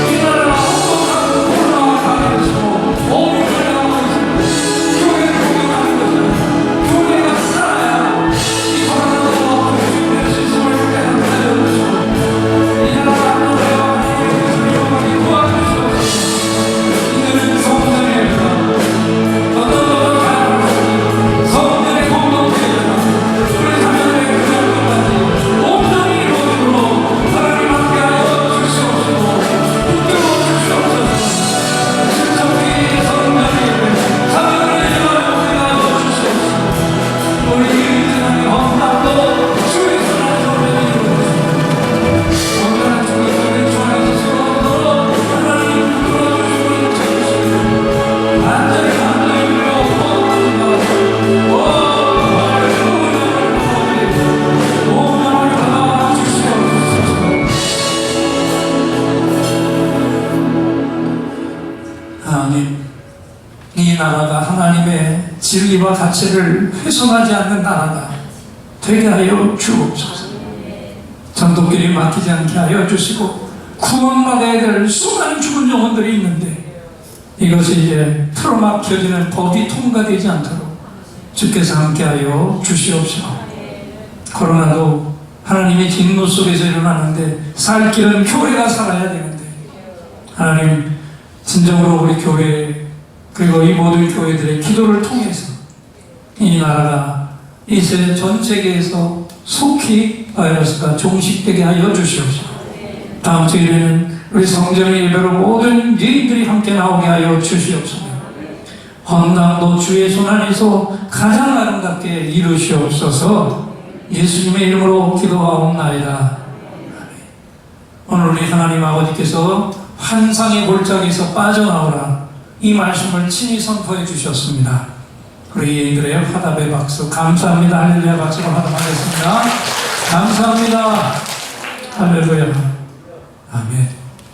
이 나라가 헌법하고 코로나와 강해지고 어민을 당하고 있습니다. 교회를 공격하는 것은 교회가 살아야 이 코로나도 주님의 신심을 깨닫게 하여주시고 이 나라 안동에와 하나님께서 영원히 도와주시옵소서. 이들은 성전입니다. 어떤 성전의 공동체입니다. 우리 자녀들의 그날까지 온전히 이루어지도록 하나님 함께하여 주시옵시고 붙들어 주시옵소서. 신성이 성전이 자녀들의 일만을 함께하여 주시옵소서. 우리 이웃하나님 헌납도 주의 선한 소명이 이루어지고 온전한 주님의 전에서 세워도록 하나님 붙들어주시고 인쳐주시고 완전히 하나님으로 헌납니다. 오 할렐루야 온전히 받아 주시옵소서. 하나님, 이 나라가 하나님의 진리와 가치를 훼손하지 않는 나라가 되게 하여 주옵소서. 전도끼리 막히지 않게 하여 주시고 구원받아야 될 수많은 죽은 영혼들이 있는데 이것이 이제 틀어막혀지는 법이 통과되지 않도록 주께서 함께하여 주시옵시고 코로나도 하나님의 진노 속에서 일어나는데 살 길은 교회가 살아야 되는데 하나님 진정으로 우리 교회 그리고 이 모든 교회들의 기도를 통해서 이 나라가 이 세계 전 세계에서 속히 바이러스가 종식되게 하여 주시옵소서. 다음 주일에는 우리 성전의 예배로 모든 예인들이 함께 나오게 하여 주시옵소서. 헌당도 주의 손 안에서 가장 아름답게 이루시옵소서. 예수님의 이름으로 기도하옵나이다. 오늘 우리 하나님 아버지께서 환상의 골짜기에서 빠져나오라 이 말씀을 친히 선포해 주셨습니다. 우리 예인들의 화답의 박수 감사합니다. 할렐루야 박수로 화답하겠습니다. 감사합니다. 할렐루야. 아멘.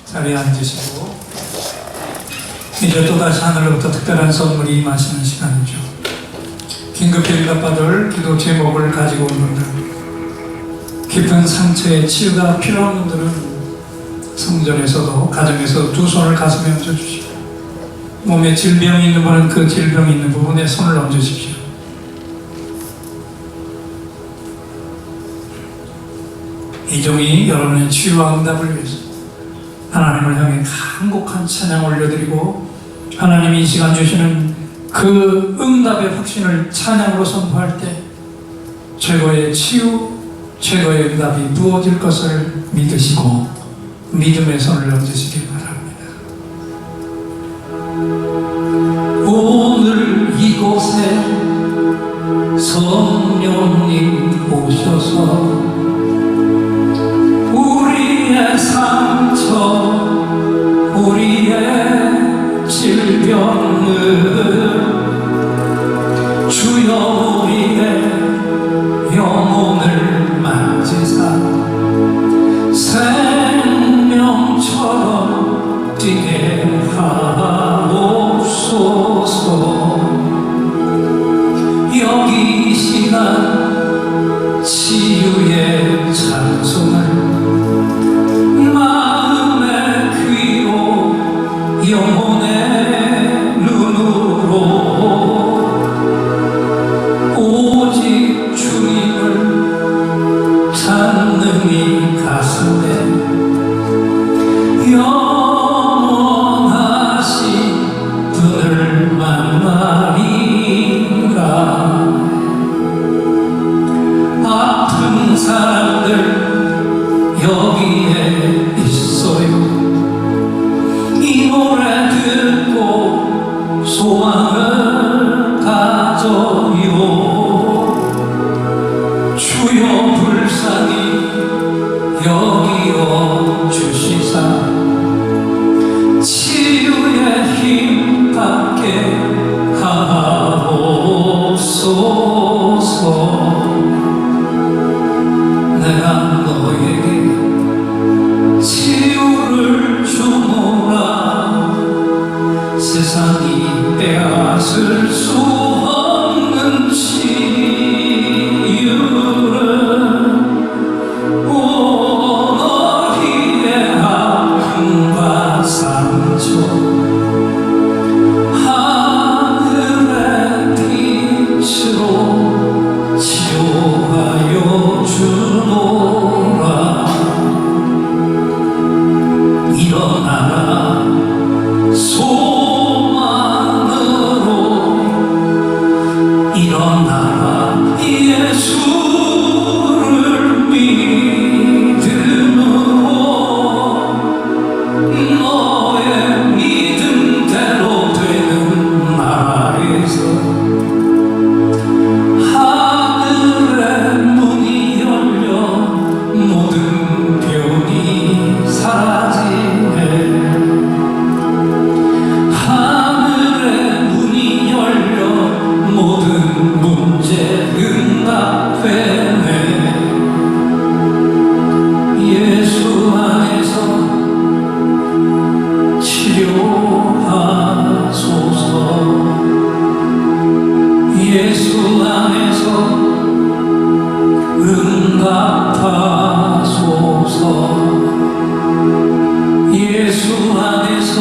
자리에 앉으시고 이제 또다시 하늘로부터 특별한 선물이 임하시는 시간이죠. 긴급히 응답받을 기도 제목을 가지고 온 분들, 깊은 상처에 치유가 필요한 분들은 성전에서도 가정에서도 두 손을 가슴에 얹어주시고 몸에 질병이 있는 분은 그 질병이 있는 부분에 손을 얹으십시오. 이 종이 여러분의 치유와 응답을 위해서 하나님을 향해 간곡한 찬양 올려드리고 하나님이 이 시간 주시는 그 응답의 확신을 찬양으로 선포할 때 최고의 치유, 최고의 응답이 부어질 것을 믿으시고 믿음의 손을 얹으시기 바랍니다. 오늘 이곳에 성령님 오셔서 우리의 상처, 우리의 질병을 주여 우리의 영혼을 만지사 생명처럼 뛰게 하옵소서. 여기 이 시간 치유의 찬송을 마음에 여기에 있어요. 이 노래 듣고 소망을 가져요. 주여 불쌍히 여기어 주시사 치유의 힘 받게 하옵소서. 내가 너에게 치유를 주노라. 세상이 빼앗을 수 없는 치유를 오너리의 아픔과 상처 하늘의 빛으로 치료하여 주노라. 일어나라 소망으로 일어나라. 예수를 믿음으로 너의 믿음대로 되는 나라에서 하늘의 문이 열려 모든 병이 사라지네. 하늘의 문이 열려 모든 문제 응답되네. 예수 안에서 치료하소서. 예수 안에서 응답하소서. 예수 안에서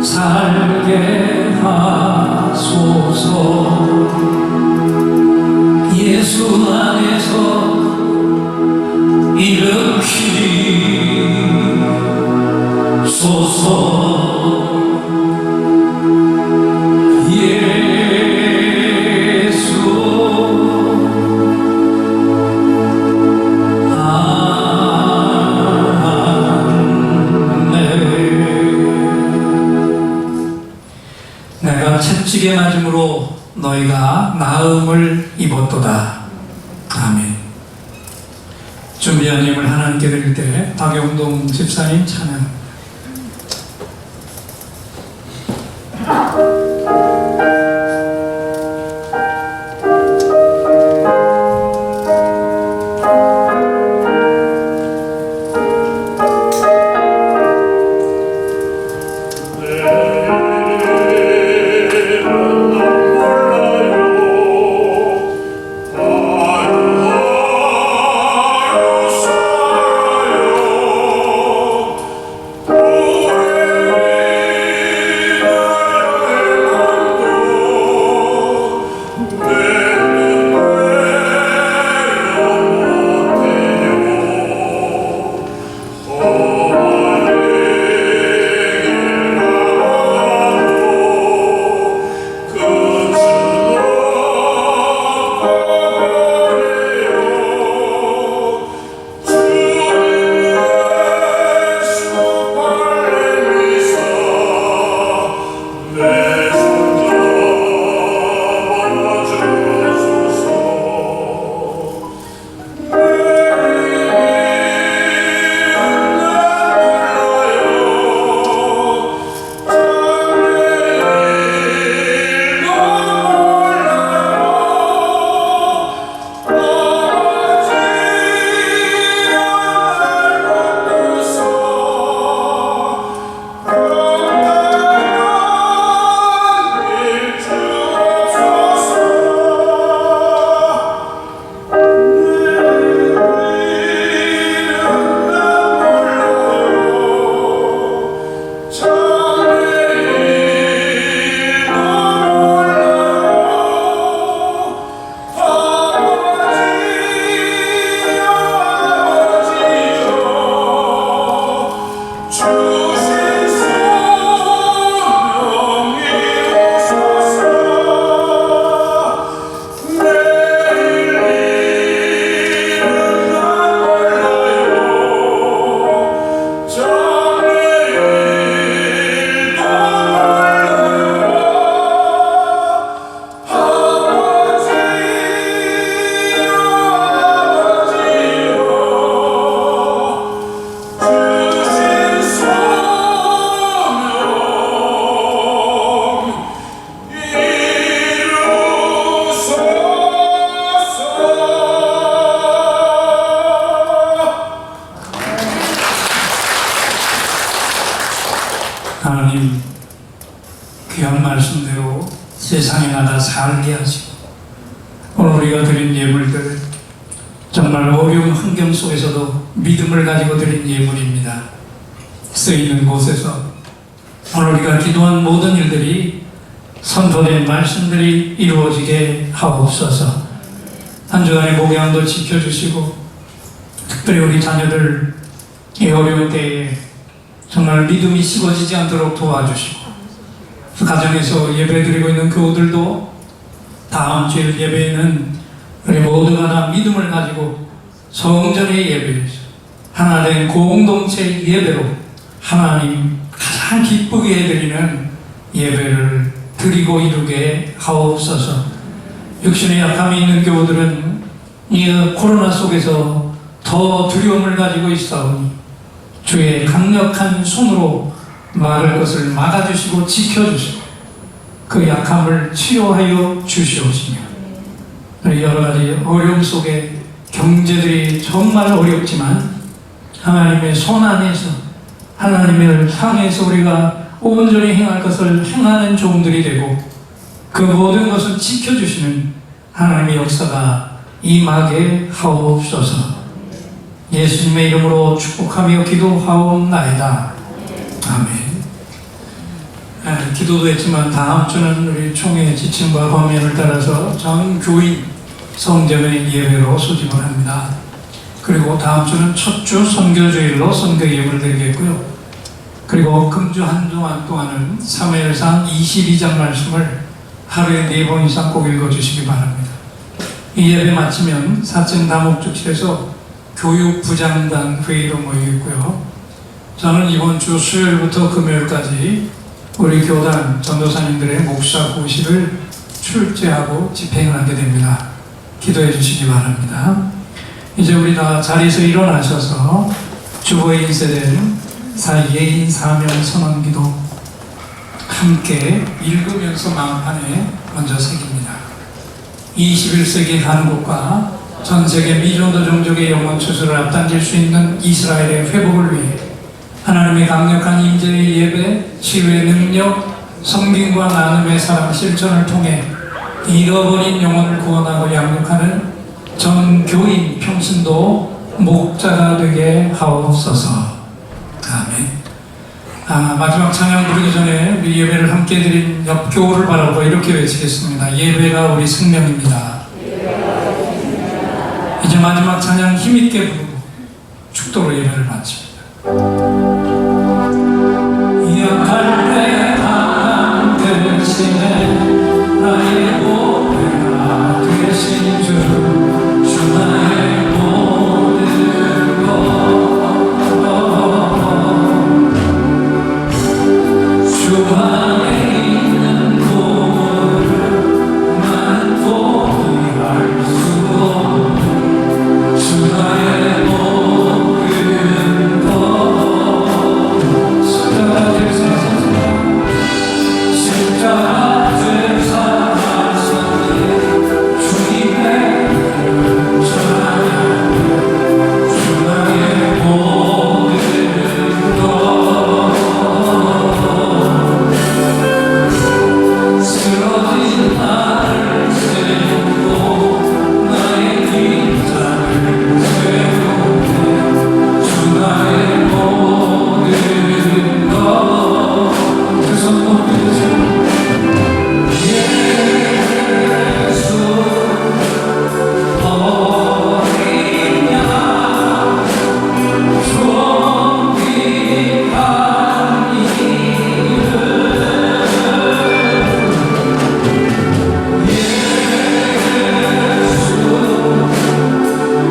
살게 하소서. 예수 안에서 일으키소서. 예수 내가 채찍에 맞음으로 너희가 나음을 입었도다. 아멘. 준비한 예물 하나님께 드릴 때 박영동 집사님 찬양. 하나님 귀한 말씀대로 세상에 나가 살게 하시고 오늘 우리가 드린 예물들 정말 어려운 환경 속에서도 믿음을 가지고 드린 예물입니다. 쓰이는 곳에서 오늘 우리가 기도한 모든 일들이 선포된 말씀들이 이루어지게 하옵소서. 한 주간의 목양도 지켜주시고 특별히 우리 자녀들 이 어려운 때에 정말 믿음이 식어지지 않도록 도와주시고 그 가정에서 예배드리고 있는 교우들도 다음 주일 예배에는 우리 모두가 다 믿음을 가지고 성전의 예배에서 하나된 공동체 예배로 하나님 가장 기쁘게 해드리는 예배를 드리고 이루게 하옵소서. 육신의 약함이 있는 교우들은 이 코로나 속에서 더 두려움을 가지고 있사오니 주의 강력한 손으로 말할 것을 막아주시고 지켜주시고 그 약함을 치료하여 주시옵시며 여러 가지 어려움 속에 경제들이 정말 어렵지만 하나님의 손 안에서 하나님을 향해서 우리가 온전히 행할 것을 행하는 종들이 되고 그 모든 것을 지켜주시는 하나님의 역사가 임하게 하옵소서. 예수님의 이름으로 축복하며 기도하옵나이다. 아멘. 기도도 했지만 다음 주는 우리 총회의 지침과 권면을 따라서 전 교인 성전의 예배로 소집을 합니다. 그리고 다음 주는 첫 주 선교주일로 선교 예배를 드리겠고요. 그리고 금주 한 주간 동안은 사무엘상 22장 말씀을 하루에 4번 이상 꼭 읽어주시기 바랍니다. 이 예배 마치면 사천 다목적실에서 교육부장단 회의로 모이겠고요. 저는 이번 주 수요일부터 금요일까지 우리 교단 전도사님들의 목사 고시를 출제하고 집행을 하게 됩니다. 기도해 주시기 바랍니다. 이제 우리 다 자리에서 일어나셔서 주보에 인쇄된 예인 사명 선언 기도 함께 읽으면서 마음판에 먼저 새깁니다. 21세기 한국과 전 세계 미전도 종족의 영원 추수를 앞당길 수 있는 이스라엘의 회복을 위해 하나님의 강력한 임재의 예배, 치유의 능력, 성김과 나눔의 사랑 실천을 통해 잃어버린 영혼을 구원하고 양육하는 전 교인 평신도 목자가 되게 하옵소서. 아멘. 마지막 찬양 부르기 전에 우리 예배를 함께 드린 옆 교우를 바라보고 이렇게 외치겠습니다. 예배가 우리 생명입니다. 이제 마지막 찬양 힘있게 부르고 축도로 예배를 마칩니다. 약할 때 강한 대신에 나의 보배가 되신 주 나의 모든 것 주 안에 있는 보물을 난 포기할 수 없는 주 나의 모든 것 십자가 제사 하셨네 주님의 이름 전하네 주 나의 모든 것 쓰러진 나를 세우고 나의 긴장을 세우네 주 나의 모든 것 두 손 높이세요. 예수 어린 양 존귀한 이름 예수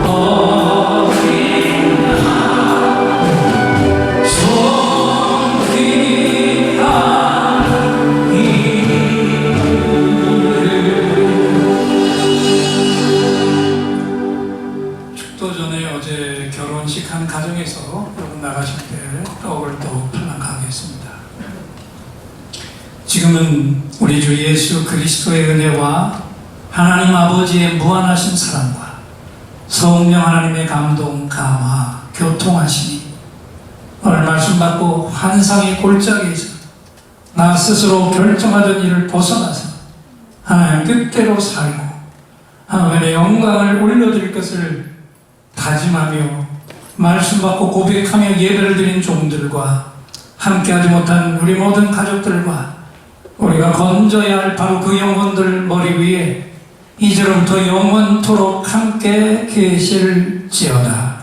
어린 양 축도 전에 어제 결혼식 한 가정에서 여러분 나가실 때 떡을 또 팔랑하겠습니다. 지금은 우리 주 예수 그리스도의 은혜와 하나님 아버지의 무한하신 사랑과 성령 하나님의 감동, 감화, 교통하시니 오늘 말씀 받고 환상의 골짜기에서 나 스스로 결정하던 일을 벗어나서 하나님 뜻대로 살고 하나님의 영광을 올려드릴 것을 다짐하며 말씀 받고 고백하며 예배를 드린 종들과 함께하지 못한 우리 모든 가족들과 우리가 건져야 할 바로 그 영혼들 머리 위에 이제로부터 영원토록 함께 계실지어다.